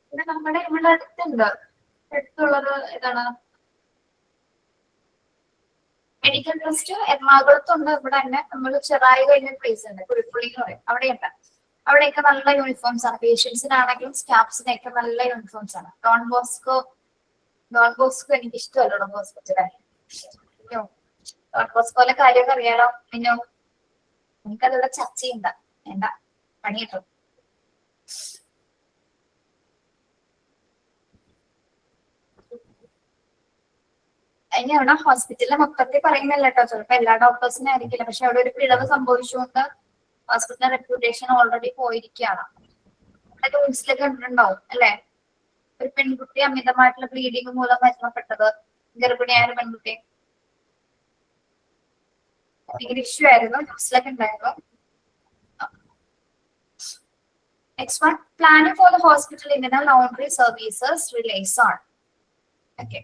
പിന്നെ നമ്മുടെ ഇവിടെ അടുത്തുണ്ട്, അടുത്തുള്ളത് ഏതാണ് മെഡിക്കൽ ട്രസ്റ്റ് എറണാകുളത്തുണ്ട്. ഇവിടെ തന്നെ നമ്മൾ ചെറായി കഴിഞ്ഞ പ്ലേസ് ഉണ്ട്, കുഴിപ്പുള്ളി എന്ന് പറയും, അവിടെയുണ്ട്. അവിടെയൊക്കെ നല്ല യൂണിഫോംസ് ആണ്, പേഷ്യൻസിനാണെങ്കിലും സ്റ്റാഫ്സിനൊക്കെ നല്ല യൂണിഫോംസ് ആണ്. ഡോൺ ബോസ്കോ എനിക്ക് ഇഷ്ടമല്ലോ ഡോൺ ബോസ്കോ. ഡോൺ ബോസ്കോലെ കാര്യമൊക്കെ അറിയാലോ. പിന്നോ എനിക്കതിവിടെ ചർച്ച ചെയ്യണ്ട, വേണ്ട, പണി കിട്ടും. ഇനി അവിടെ ഹോസ്പിറ്റലിലെ മൊത്തത്തിൽ പറയുന്നില്ല കേട്ടോ, ചിലപ്പോ എല്ലാ ഡോക്ടേഴ്സിനും ആയിരിക്കില്ല. പക്ഷെ അവിടെ ഒരു പിഴവ് സംഭവിച്ചുകൊണ്ട് ഹോസ്പിറ്റൽ റെപ്യൂട്ടേഷൻ ഓൾറെഡി പോയിരിക്കുകയാണ്. ന്യൂസിലൊക്കെ കണ്ടിട്ടുണ്ടാവും അല്ലെ, ഒരു പെൺകുട്ടി അമിതമായിട്ടുള്ള ബ്ലീഡിങ് മൂലം മരണപ്പെട്ടത്, ഗർഭിണിയായ ഒരു പെൺകുട്ടി. ഭയങ്കര ഇഷ്യൂ ആയിരുന്നു, ന്യൂസിലൊക്കെ ഉണ്ടായിരുന്നു. Next one, planning for the hospital ഇങ്ങനെ ലോണ്ടറി സർവീസസ് റിലേസ് ആണ്. ഓക്കെ,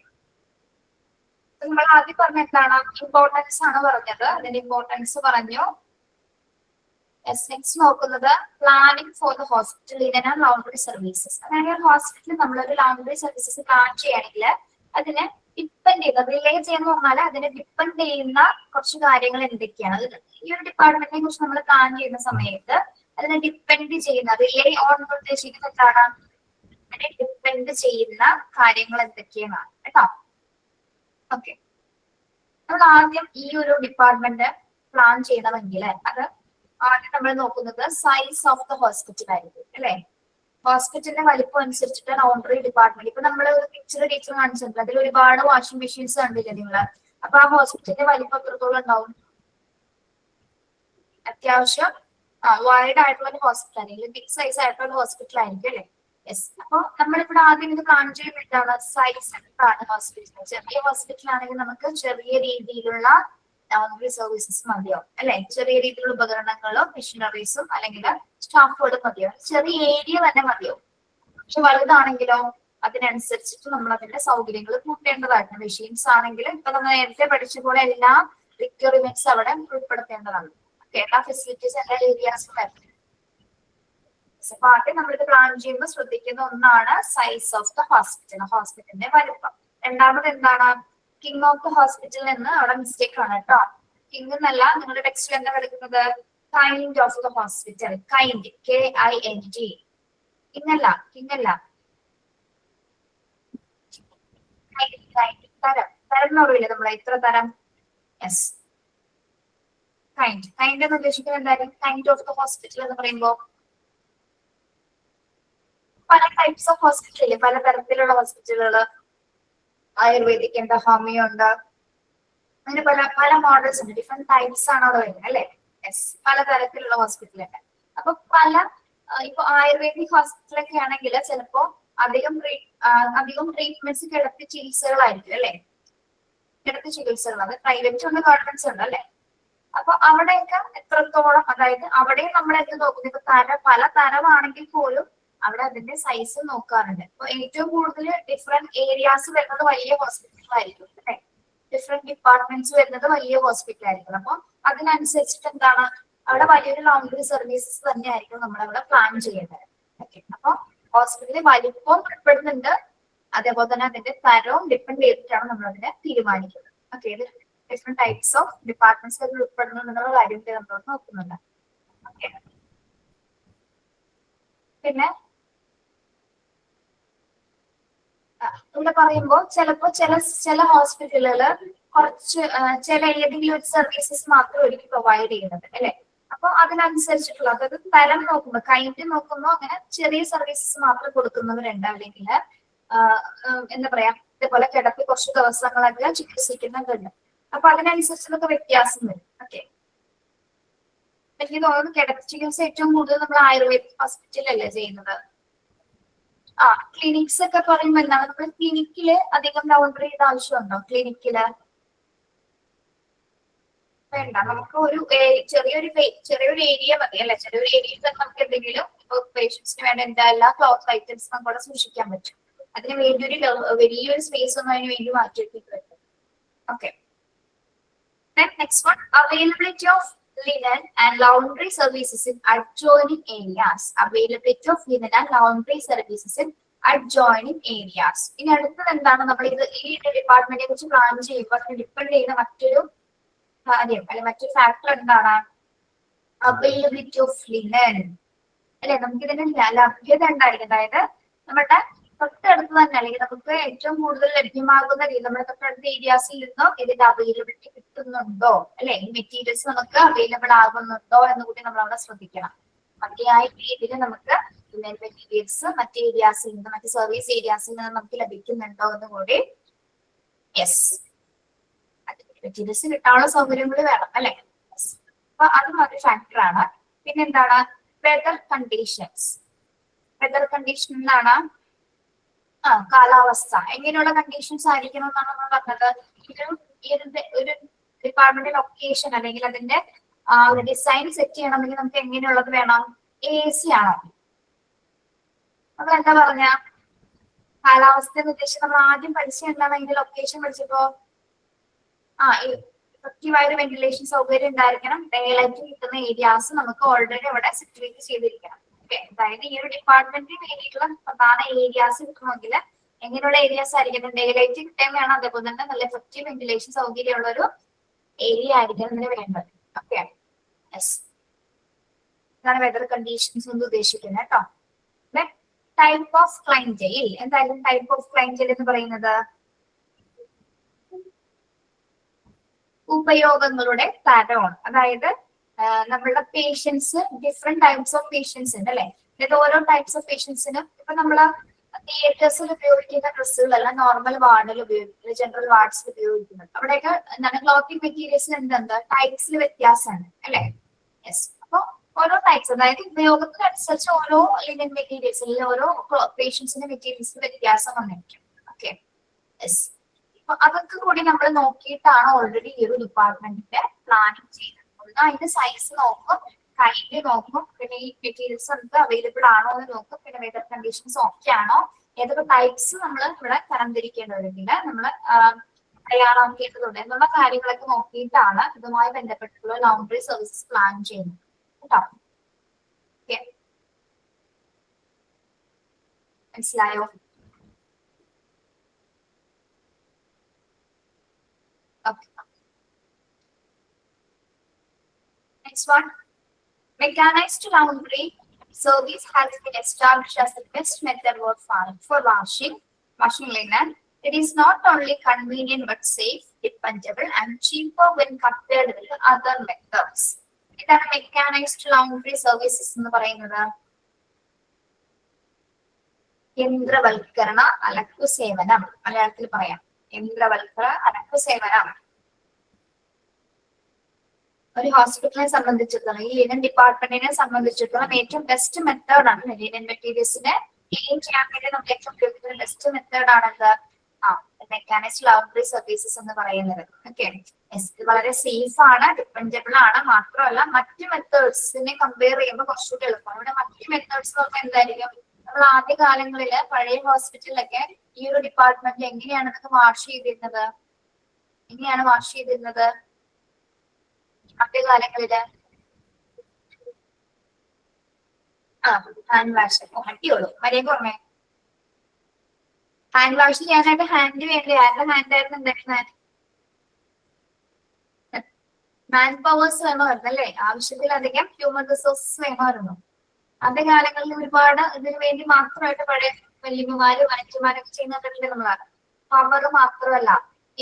നമ്മൾ ആദ്യം പറഞ്ഞ എന്താണ് ഇമ്പോർട്ടൻസ് ആണ് പറഞ്ഞത്, അതിന്റെ ഇമ്പോർട്ടൻസ് പറഞ്ഞു. നെക്സ്റ്റ് നോക്കുന്നത് പ്ലാനിങ് ഫോർ ദ ഹോസ്പിറ്റൽ ഇതിന് ലോണ്ടറി സർവീസസ്. അതായത് ഹോസ്പിറ്റലിൽ നമ്മളൊരു ലോണ്ടറി സർവീസസ് പ്ലാൻ ചെയ്യുകയാണെങ്കിൽ അതിന് ഡിപ്പെൻഡ് ചെയ്യുന്ന റിലേ ചെയ്യുന്ന പറഞ്ഞാൽ അതിനെ ഡിപ്പെൻഡ് ചെയ്യുന്ന കുറച്ച് കാര്യങ്ങൾ എന്തൊക്കെയാണ്. അത് ഈ ഒരു ഡിപ്പാർട്ട്മെന്റിനെ കുറിച്ച് നമ്മൾ പ്ലാൻ ചെയ്യുന്ന സമയത്ത് അതിനെ ഡിപ്പെൻഡ് ചെയ്യുന്ന റിലേ ഓൺ ഉദ്ദേശിക്കുന്നത് എന്താണ്, അതിനെ ഡിപ്പെൻഡ് ചെയ്യുന്ന കാര്യങ്ങൾ എന്തൊക്കെയാണ് കേട്ടോ. ഓക്കെ, നമ്മൾ ആദ്യം ഈ ഒരു ഡിപ്പാർട്ട്മെന്റ് പ്ലാൻ ചെയ്യണമെങ്കിൽ അത് ആദ്യം നമ്മൾ നോക്കുന്നത് സൈസ് ഓഫ് ദ ഹോസ്പിറ്റൽ ആയിരിക്കും അല്ലെ. ഹോസ്പിറ്റലിന്റെ വലിപ്പം അനുസരിച്ചിട്ട് ലോണ്ടറി ഡിപ്പാർട്ട്മെന്റ്, ഇപ്പൊ നമ്മൾ ഒരു ടീച്ചർ കാണിച്ചിട്ടുണ്ട്, അതിൽ ഒരുപാട് വാഷിംഗ് മെഷീൻസ് കണ്ടില്ലേ നിങ്ങള്. അപ്പൊ ആ ഹോസ്പിറ്റലിന്റെ വലിപ്പം എത്രത്തോളം ഉണ്ടാവും, അത്യാവശ്യം വൈഡ് ആയിട്ടുള്ള ഒരു ഹോസ്പിറ്റൽ അല്ലെങ്കിൽ ബിഗ് സൈസ് ആയിട്ടുള്ള ഹോസ്പിറ്റൽ ആയിരിക്കും അല്ലെ. യെസ്, അപ്പൊ നമ്മളിവിടെ ആദ്യം ഇത് പ്ലാൻ ചെയ്യുമ്പോൾ എന്താണ് സൈസ് എന്താണ് ഹോസ്പിറ്റൽ. ചെറിയ ഹോസ്പിറ്റൽ ആണെങ്കിൽ നമുക്ക് ചെറിയ രീതിയിലുള്ള ലോണ്ടറി സർവീസസ് മതിയോ അല്ലെ, ചെറിയ രീതിയിലുള്ള ഉപകരണങ്ങളോ മെഷീനറീസും അല്ലെങ്കിൽ സ്റ്റാഫുകളും മതിയോ, ചെറിയ ഏരിയ തന്നെ മതിയോ. പക്ഷെ വലുതാണെങ്കിലോ അതിനനുസരിച്ചിട്ട് നമ്മൾ അതിന്റെ സൗകര്യങ്ങൾ കൂട്ടേണ്ടതായിട്ടുണ്ട്. മെഷീൻസ് ആണെങ്കിൽ ഇപ്പൊ നമ്മൾ നേരത്തെ പഠിച്ച പോലെ എല്ലാ റിക്വയർമെന്റ്സ് അവിടെ ഉൾപ്പെടുത്തേണ്ടതാണ്. എല്ലാ ഫെസിലിറ്റീസ് എല്ലാ ഏരിയാസും വരണം. അപ്പൊ ആദ്യം നമ്മളിത് പ്ലാൻ ചെയ്യുമ്പോൾ ശ്രദ്ധിക്കുന്ന ഒന്നാണ് സൈസ് ഓഫ് ദ ഹോസ്പിറ്റൽ, ഹോസ്പിറ്റലിന്റെ വലുപ്പം. രണ്ടാമത് എന്താണ് കിങ് ഓഫ് ദ ഹോസ്പിറ്റൽ എന്ന് അവിടെ മിസ്റ്റേക്ക് ആണ് കേട്ടോ. കിങ് എന്നല്ല, നിങ്ങളുടെ ടെക്സ്റ്റിൽ എന്താ കിടക്കുന്നത്? Kind of the hospital. Kind, KIND. King അല്ല, കിങ് അല്ല. തരം, തരം എന്ന് പറയില്ലേ നമ്മളെ, ഇത്ര തരം. Yes, kind. കൈൻഡ് എന്ന് ഉദ്ദേശിക്കുന്നത് എന്തായാലും കൈൻഡ് ഓഫ് ദ ഹോസ്പിറ്റൽ എന്ന് പറയുമ്പോ പല ടൈപ്സ് ഓഫ് ഹോസ്പിറ്റൽ, പല തരത്തിലുള്ള ഹോസ്പിറ്റലുകൾ. ആയുർവേദിക് ഉണ്ട്, ഹോമിയോ ഉണ്ട്, അങ്ങനെ പല പല മോഡൽസ് ഉണ്ട്. ഡിഫറെന്റ് ടൈപ്സ് ആണ് അവിടെ വരുന്നത് അല്ലെ. യെസ്, പല തരത്തിലുള്ള ഹോസ്പിറ്റൽ ഉണ്ട്. അപ്പൊ പല ഇപ്പൊ ആയുർവേദിക് ഹോസ്പിറ്റലൊക്കെ ആണെങ്കിൽ ചിലപ്പോ അധികം ട്രീറ്റ്മെന്റ്സ് കിടത്തി ചികിത്സകളായിരിക്കും അല്ലെ. കിടത്തി ചികിത്സകൾ, അത് പ്രൈവറ്റ് ഉണ്ട്, ഗവൺമെന്റ്സ് ഉണ്ട് അല്ലെ. അപ്പൊ അവിടെയൊക്കെ എത്രത്തോളം, അതായത് അവിടെയും നമ്മൾ എന്ത് നോക്കുന്നത്, ഇപ്പൊ പല തരമാണെങ്കിൽ പോലും അവിടെ അതിന്റെ സൈസ് നോക്കാറുണ്ട്. അപ്പൊ ഏറ്റവും കൂടുതൽ ഡിഫറെന്റ് ഏരിയാസ് വരുന്നത് വലിയ ഹോസ്പിറ്റലുകളായിരിക്കും അല്ലെ. ഡിഫറെന്റ് ഡിപ്പാർട്ട്മെന്റ്സ് വരുന്നത് വലിയ ഹോസ്പിറ്റൽ ആയിരിക്കും. അപ്പൊ അതിനനുസരിച്ചിട്ട് എന്താണ്, അവിടെ വലിയൊരു ലോണ്ടറി സർവീസസ് തന്നെ ആയിരിക്കും നമ്മളവിടെ പ്ലാൻ ചെയ്യേണ്ടത്. ഓക്കെ, അപ്പൊ ഹോസ്പിറ്റലിൽ വലിപ്പവും ഉൾപ്പെടുന്നുണ്ട്, അതേപോലെ തന്നെ അതിന്റെ തരവും ഡിപ്പെൻഡ് ചെയ്തിട്ടാണ് നമ്മൾ അതിനെ തീരുമാനിക്കുന്നത്. ഓക്കെ, ഇത് ഡിഫറെന്റ് ടൈപ്സ് ഓഫ് ഡിപ്പാർട്ട്മെന്റ്സ് അതിൽ ഉൾപ്പെടുന്നു എന്നുള്ള കാര്യം നമ്മൾ നോക്കുന്നുണ്ട്. ഓക്കെ, പിന്നെ ഇവിടെ പറയുമ്പോ ചിലപ്പോ ചില ഹോസ്പിറ്റലുകൾ കുറച്ച് ചില ഏതെങ്കിലും ഒരു സർവീസസ് മാത്രം ഒരിക്കലും പ്രൊവൈഡ് ചെയ്യുന്നത് അല്ലെ. അപ്പൊ അതിനനുസരിച്ചിട്ടുള്ള, അതായത് തരം നോക്കുമ്പോ, കൈൻഡ് നോക്കുമ്പോ അങ്ങനെ ചെറിയ സർവീസസ് മാത്രം കൊടുക്കുന്നവരുണ്ട്, അല്ലെങ്കിൽ എന്താ പറയാ, ഇതേപോലെ കിടത്തി കുറച്ച് ദിവസങ്ങളൊക്കെ ചികിത്സിക്കുന്നുണ്ട്. അപ്പൊ അതിനനുസരിച്ചൊക്കെ വ്യത്യാസം വരും. ഓക്കെ, എനിക്ക് തോന്നുന്നു കിടത്തി ചികിത്സ ഏറ്റവും കൂടുതൽ നമ്മൾ ആയുർവേദിക് ഹോസ്പിറ്റലല്ലേ ചെയ്യുന്നത്. ക്ലിനിക്സ് ഒക്കെ പറയുമ്പോൾ എന്താണ്, നമ്മൾ ക്ലിനിക്കില് അധികം ലൗണ്ടറി ചെയ്ത ആവശ്യമുണ്ടോ? ക്ലിനിക്കില് വേണ്ട, നമുക്ക് ഒരു ചെറിയൊരു ഏരിയ മതി അല്ലെ. ചെറിയൊരു ഏരിയയിൽ തന്നെ നമുക്ക് എന്തെങ്കിലും പേഷ്യൻസിന് വേണ്ട എല്ലാ ക്ലോത്ത് ഐറ്റംസ് നമുക്ക് അവിടെ സൂക്ഷിക്കാൻ പറ്റും. അതിന് വേണ്ടി വലിയൊരു സ്പേസ് ഒന്നും അതിന് വേണ്ടി മാറ്റിവെച്ചിട്ട് പറ്റും. Okay, next one, availability of linen and laundry services in adjoining areas. Availability of linen and laundry services in adjoining areas. ഇനി അടുത്തത് എന്താണ്, നമ്മൾ ഈ ഡിപ്പാർട്ട്മെന്റിനെ കുറിച്ച് പ്ലാൻ ചെയ്യുമ്പോൾ ഡിപ്പെൻഡ് ചെയ്യുന്ന മറ്റൊരു കാര്യം അല്ലെ, മറ്റൊരു ഫാക്ടർ എന്താണ്? അവൈലബിലിറ്റി ഓഫ് ലിനൻ അല്ലെ. നമുക്ക് ഇതിന് ലഭ്യത ഉണ്ടായിരിക്കും, അതായത് നമ്മുടെ തൊട്ടടുത്ത് തന്നെ, അല്ലെങ്കിൽ നമുക്ക് ഏറ്റവും കൂടുതൽ ലഭ്യമാകുന്ന രീതി, നമ്മുടെ തൊട്ടടുത്ത ഏരിയാസിൽ നിന്നും ഇതിന്റെ അവൈലബിലിറ്റി കിട്ടുന്നുണ്ടോ അല്ലെ, ഈ മെറ്റീരിയൽസ് നമുക്ക് അവൈലബിൾ ആകുന്നുണ്ടോ എന്ന് കൂടി നമ്മൾ അവിടെ ശ്രദ്ധിക്കണം. മതിയായ രീതിയിൽ നമുക്ക് മെറ്റീരിയൽസ് മറ്റ് ഏരിയാസിൽ നിന്ന്, മറ്റ് സർവീസ് ഏരിയാസിൽ നിന്ന് നമുക്ക് ലഭിക്കുന്നുണ്ടോ എന്ന് കൂടി, യെസ്, മെറ്റീരിയൽസ് കിട്ടാനുള്ള സൗകര്യം കൂടി വേണം അല്ലെ. അപ്പൊ അതും ഒരു ഫാക്ടറാണ്. പിന്നെ എന്താണ്, വെതർ കണ്ടീഷൻസ്. വെതർ കണ്ടീഷനിലാണ് കാലാവസ്ഥ, എങ്ങനെയുള്ള കണ്ടീഷൻസ് ആയിരിക്കണം എന്നാണ് നമ്മൾ പറഞ്ഞത്. ഒരു ഡിപ്പാർട്ട്മെന്റ് ലൊക്കേഷൻ അല്ലെങ്കിൽ അതിന്റെ ഒരു ഡിസൈൻ സെറ്റ് ചെയ്യണമെങ്കിൽ നമുക്ക് എങ്ങനെയുള്ളത് വേണം? AC ആണോ? നമ്മൾ എന്താ പറഞ്ഞ കാലാവസ്ഥ എന്ന് ഉദ്ദേശിച്ച് നമ്മൾ ആദ്യം പഠിച്ച എന്താണ്, അതിന്റെ ലൊക്കേഷൻ പഠിച്ചപ്പോ ഇഫക്റ്റീവായ ഒരു വെന്റിലേഷൻ സൗകര്യം ഉണ്ടായിരിക്കണം. ഡേലൈറ്റ് കിട്ടുന്ന ഏരിയാസ് നമുക്ക് ഓൾറെഡി അവിടെ സിറ്റുവേറ്റ് ചെയ്തിരിക്കണം. അതായത് ഈ ഒരു ഡിപ്പാർട്ട്മെന്റിന് വേണ്ടിയിട്ടുള്ള പ്രധാന ഏരിയാസ് കിട്ടണമെങ്കിൽ എങ്ങനെയുള്ള ഏരിയാസ് ആയിരിക്കണം? ഡേലൈറ്റ് കിട്ടാൻ വേണം, അതേപോലെ തന്നെ നല്ല എഫക്റ്റീവ് വെന്റിലേഷൻ സൗകര്യമുള്ള ഒരു ഏരിയ ആയിരിക്കണം ഇതിന് വേണ്ടത്. ഓക്കെ, യെസ്, ഇതാണ് വെതർ കണ്ടീഷൻസ് കൊണ്ട് ഉദ്ദേശിക്കുന്നത് കേട്ടോ. ടൈപ്പ് ഓഫ് ക്ലൈൻറ്റെയിൽ. എന്തായാലും ടൈപ്പ് ഓഫ് ക്ലൈൻറ്റെയിൽ എന്ന് പറയുന്നത് ഉപയോഗങ്ങളുടെ തരമാണ്. അതായത് നമ്മളുടെ patients, different types of patients ഉണ്ട് അല്ലെ. അതായത് ഓരോ ടൈപ്സ് ഓഫ് പേഷ്യൻസിനും ഇപ്പൊ നമ്മള് തിയേറ്റേഴ്സിൽ ഉപയോഗിക്കുന്ന ഡ്രസ്സുകളല്ല നോർമൽ വാർഡിൽ ഉപയോഗിക്കുന്നത്, ജനറൽ വാർഡ്സിൽ ഉപയോഗിക്കുന്നത്. അവിടെയൊക്കെ എന്താണ്, ക്ലോത്തിങ് മെറ്റീരിയൽസിൽ എന്തുണ്ട്, ടൈപ്സിൽ വ്യത്യാസമാണ് അല്ലെ. യെസ്, അപ്പൊ ഓരോ ടൈപ്സ്, അതായത് ഉപയോഗത്തിനനുസരിച്ച് ഓരോ ലിനൻ മെറ്റീരിയൽസ് അല്ലെങ്കിൽ ഓരോ പേഷ്യൻസിന്റെ മെറ്റീരിയൽസിന് വ്യത്യാസം വന്നിരിക്കും. ഓക്കെ, യെസ്, അപ്പൊ അതൊക്കെ കൂടി നമ്മൾ നോക്കിയിട്ടാണ് ഓൾറെഡി ഈ ഒരു ഡിപ്പാർട്ട്മെന്റിന്റെ പ്ലാനിങ് ചെയ്യുന്നത്. അതിന്റെ സൈസ് നോക്കും, കൈൻഡ് നോക്കും, പിന്നെ ഈ മെറ്റീരിയൽസ് നമുക്ക് അവൈലബിൾ ആണോ എന്ന് നോക്കും, പിന്നെ വെതർ കണ്ടീഷൻസ് ഓക്കെ ആണോ, ഏതൊക്കെ ടൈപ്സ് നമ്മൾ ഇവിടെ തരംതിരിക്കേണ്ടതുണ്ട്, നമ്മൾ തയ്യാറാക്കേണ്ടതുണ്ട് എന്നുള്ള കാര്യങ്ങളൊക്കെ നോക്കിയിട്ടാണ് ഇതുമായി ബന്ധപ്പെട്ടിട്ടുള്ള ലൗണ്ടറി സർവീസസ് പ്ലാൻ ചെയ്യുന്നത് കേട്ടോ. ഓക്കെ, മനസ്സിലായോ? Okay. Next one. Mechanized laundry service has been established as the best method for washing linen. It is not only convenient but safe, dependable, and cheaper when compared with other methods. ഇതാണ് mechanised laundry services എന്ന് പറയുന്നത്. യന്ത്രവൽക്കരണ അലക്കു സേവനം, മലയാളത്തിൽ പറയാം യന്ത്രവൽക്കരണ അലക്കു സേവനം. ഒരു ഹോസ്പിറ്റലിനെ സംബന്ധിച്ചിടത്തോളം, ഈ ലിനൻ ഡിപ്പാർട്ട്മെന്റിനെ സംബന്ധിച്ചിടത്തോളം ഏറ്റവും ബെസ്റ്റ് മെത്തേഡാണ് ലിനൻ മെറ്റീരിയൽസിനെ ക്ലീൻ ചെയ്യാൻ വേണ്ടി നമ്മൾ ഏറ്റവും ഉപയോഗിക്കുന്ന ബെസ്റ്റ് മെത്തേഡാണെന്ത് മെക്കാനൈസ്ഡ് ലൗണ്ടറി സർവീസസ് എന്ന് പറയുന്നത്. ഓക്കെ, വളരെ സേഫ് ആണ്, ഡിപ്പെൻഡബിൾ ആണ്, മാത്രമല്ല മറ്റു മെത്തേഡ്സിനെ കമ്പയർ ചെയ്യുമ്പോൾ കുറച്ചുകൂടി എളുപ്പമാണ്. ഇവിടെ മറ്റു മെത്തേഡ്സ് എന്ന് പറഞ്ഞാൽ എന്തായിരിക്കും, നമ്മൾ ആദ്യ കാലങ്ങളില് പഴയ ഹോസ്പിറ്റലിലൊക്കെ ഈ ഒരു ഡിപ്പാർട്ട്മെന്റിൽ എങ്ങനെയാണ് ഇതൊക്കെ വാഷ് ചെയ്തിരുന്നത്, ആദ്യകാലങ്ങളില് ഹാൻഡ് വാഷ്. അടിയുള്ളൂ മര്യാദ പറഞ്ഞേ. ഹാൻഡ് വാഷ് ചെയ്യാനായിട്ട് ഹാൻഡ് വേണ്ടി ആരുടെ ഹാൻഡ് ആയിരുന്നു ഉണ്ടായിരുന്നത്? മാൻ പവേഴ്സ് വേണമായിരുന്നു അല്ലേ, ആവശ്യത്തിലധികം ഹ്യൂമൻ റിസോഴ്സസ് വേണമായിരുന്നു. ആദ്യ കാലങ്ങളിൽ ഒരുപാട് ഇതിനു വേണ്ടി മാത്രമായിട്ട് പഴയ വല്യമ്മമാരും അച്ഛന്മാരൊക്കെ ചെയ്യുന്നതൊക്കെ നമ്മളാണ്. പവർ മാത്രമല്ല,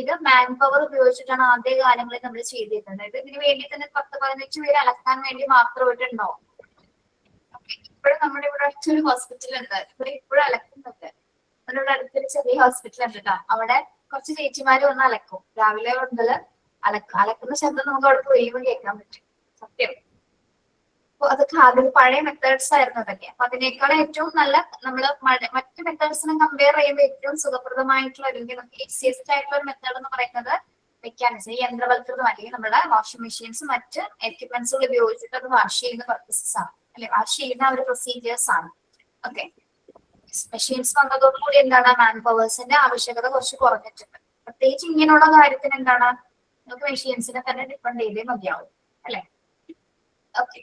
ഇത് മാൻ പവർ ഉപയോഗിച്ചിട്ടാണ് ആദ്യ കാലങ്ങളിൽ നമ്മൾ ചെയ്തിരുന്നത്. ഇത് ഇതിനു വേണ്ടി തന്നെ 10-15 പേര് അലക്കാൻ വേണ്ടി മാത്രമായിട്ടുണ്ടാവും. ഇപ്പോഴും നമ്മുടെ ഇവിടെ അടുത്തൊരു ഹോസ്പിറ്റൽ ഉണ്ട്, ഇവിടെ ഇപ്പോഴും അലക്കുന്നുണ്ട്. നമ്മുടെ അടുത്തൊരു ചെറിയ ഹോസ്പിറ്റൽ ഉണ്ട് കേട്ടോ, അവിടെ കുറച്ച് ചേച്ചിമാര് വന്ന് അലക്കും. രാവിലെ മുതൽ അലക്കുന്ന ശബ്ദം നമുക്ക് അവിടെ പോയി കേൾക്കാൻ പറ്റും. സത്യം. അപ്പൊ അതൊക്കെ ആദ്യം പഴയ മെത്തേഡ്സ് ആയിരുന്നു അതൊക്കെ. അപ്പൊ അതിനേക്കാൾ ഏറ്റവും നല്ല നമ്മള് മറ്റു മെത്തേഡ്സിനെ കമ്പയർ ചെയ്യുമ്പോൾ ഏറ്റവും സുഖപ്രദമായിട്ടുള്ള അല്ലെങ്കിൽ നമുക്ക് ഈസിയസ്റ്റ് ആയിട്ടുള്ള ഒരു മെത്തേഡ് എന്ന് പറയുന്നത് മെക്കാനിസം, യന്ത്രവൽകൃതം അല്ലെങ്കിൽ നമ്മുടെ വാഷിംഗ് മെഷീൻസ് മറ്റ് എക്യുപ്മെന്റ്സുകൾ ഉപയോഗിച്ചിട്ട് അത് വാഷ് ചെയ്യുന്ന പർപ്പസസ് ആണ് അല്ലെ, വാഷ് ചെയ്യുന്ന ഒരു പ്രൊസീജിയേഴ്സ് ആണ്. ഓക്കെ, മെഷീൻസ് വന്നതോടുകൂടി എന്താണ്, മാൻ പവേഴ്സിന്റെ ആവശ്യകത കുറച്ച് കുറഞ്ഞിട്ടുണ്ട്. പ്രത്യേകിച്ച് ഇങ്ങനെയുള്ള കാര്യത്തിന് എന്താണ്, നമുക്ക് മെഷീൻസിനെ തന്നെ ഡിപ്പെൻഡ് ചെയ്തേ മതിയാവും അല്ലെ. ഓക്കെ,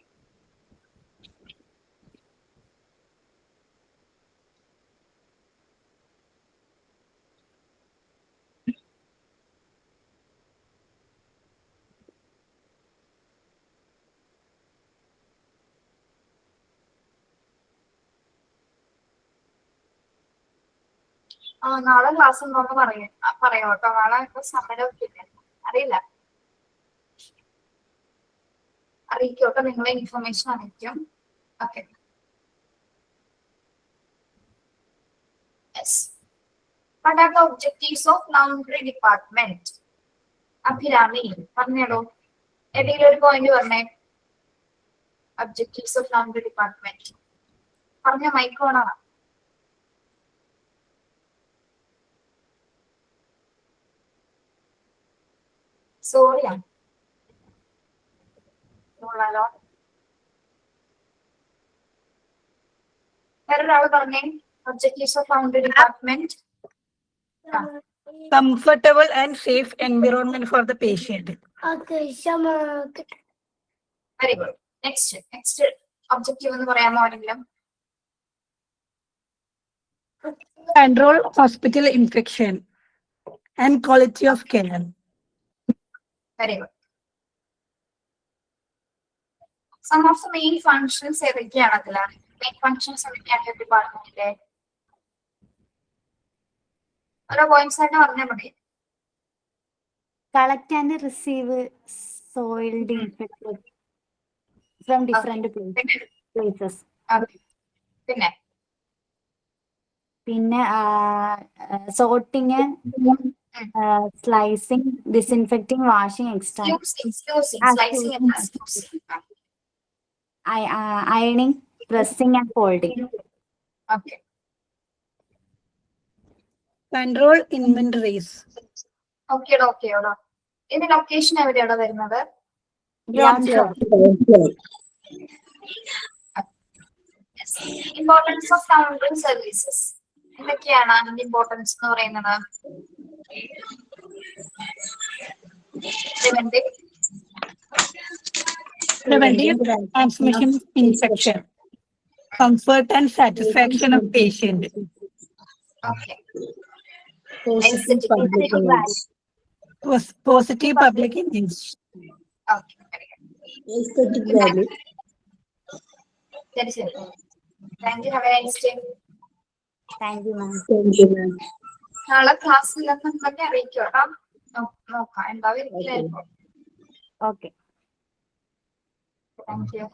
നാളെ ക്ലാസ് ഉണ്ടോന്ന് പറയാം കേട്ടോ. നാളെ സമരമൊക്കെ ഇല്ല, അറിയില്ല, അറിയിക്കോട്ടെ, നിങ്ങളെ ഇൻഫർമേഷൻ അറിയിക്കും. Okay, What are the objectives of laundry department? Abhirami പറഞ്ഞോളൂ, ഏതെങ്കിലും ഒരു പോയിന്റ് പറഞ്ഞേ. ഒബ്ജക്റ്റീവ്സ് ഓഫ് laundry department പറഞ്ഞ മൈക്കോണാണ്. സോറിയാണ് വേറൊരാള് പറഞ്ഞേ. Objectives of laundry department. Comfortable and safe environment for the patient. Very good. Next objective എന്ന് പറയാമോ ആരെങ്കിലും? Control hospital infection and quality of care. Very good. Some of the main functions ഏതൊക്കെയാണ് അതില്? Main functions എന്തൊക്കെയാണ് ഡിപ്പാർട്ട്മെന്റിലെ? ഓരോ points ആയിട്ട് പറഞ്ഞാൽ മതി. Collect and receive soiled infected from different places. പിന്നെ sorting, slicing, disinfecting, washing, ironing, pressing and folding. Okay. Control inventories. Okay. ഇതിന്റെ location എവിടെയാണ് വരുന്നത്? Ground floor. Importance of laundry services എന്തൊക്കെയാണ് അതിന്റെ ഇമ്പോർട്ടൻസ് എന്ന് പറയുന്നത്? Preventive transmission infection. Comfort and satisfaction of patient. Okay. Positive public image. Okay Aesthetic value. ശരി ശരി thank you. Have A nice day. Thank you ma'am. Thank you, ma'am. നാളെ class ഇല്ലെന്നൊക്കെ അറിയിക്കും കേട്ടോ. നോക്കാം എന്താ വരില്ലായിരിക്കും. ഓക്കെ. Thank you.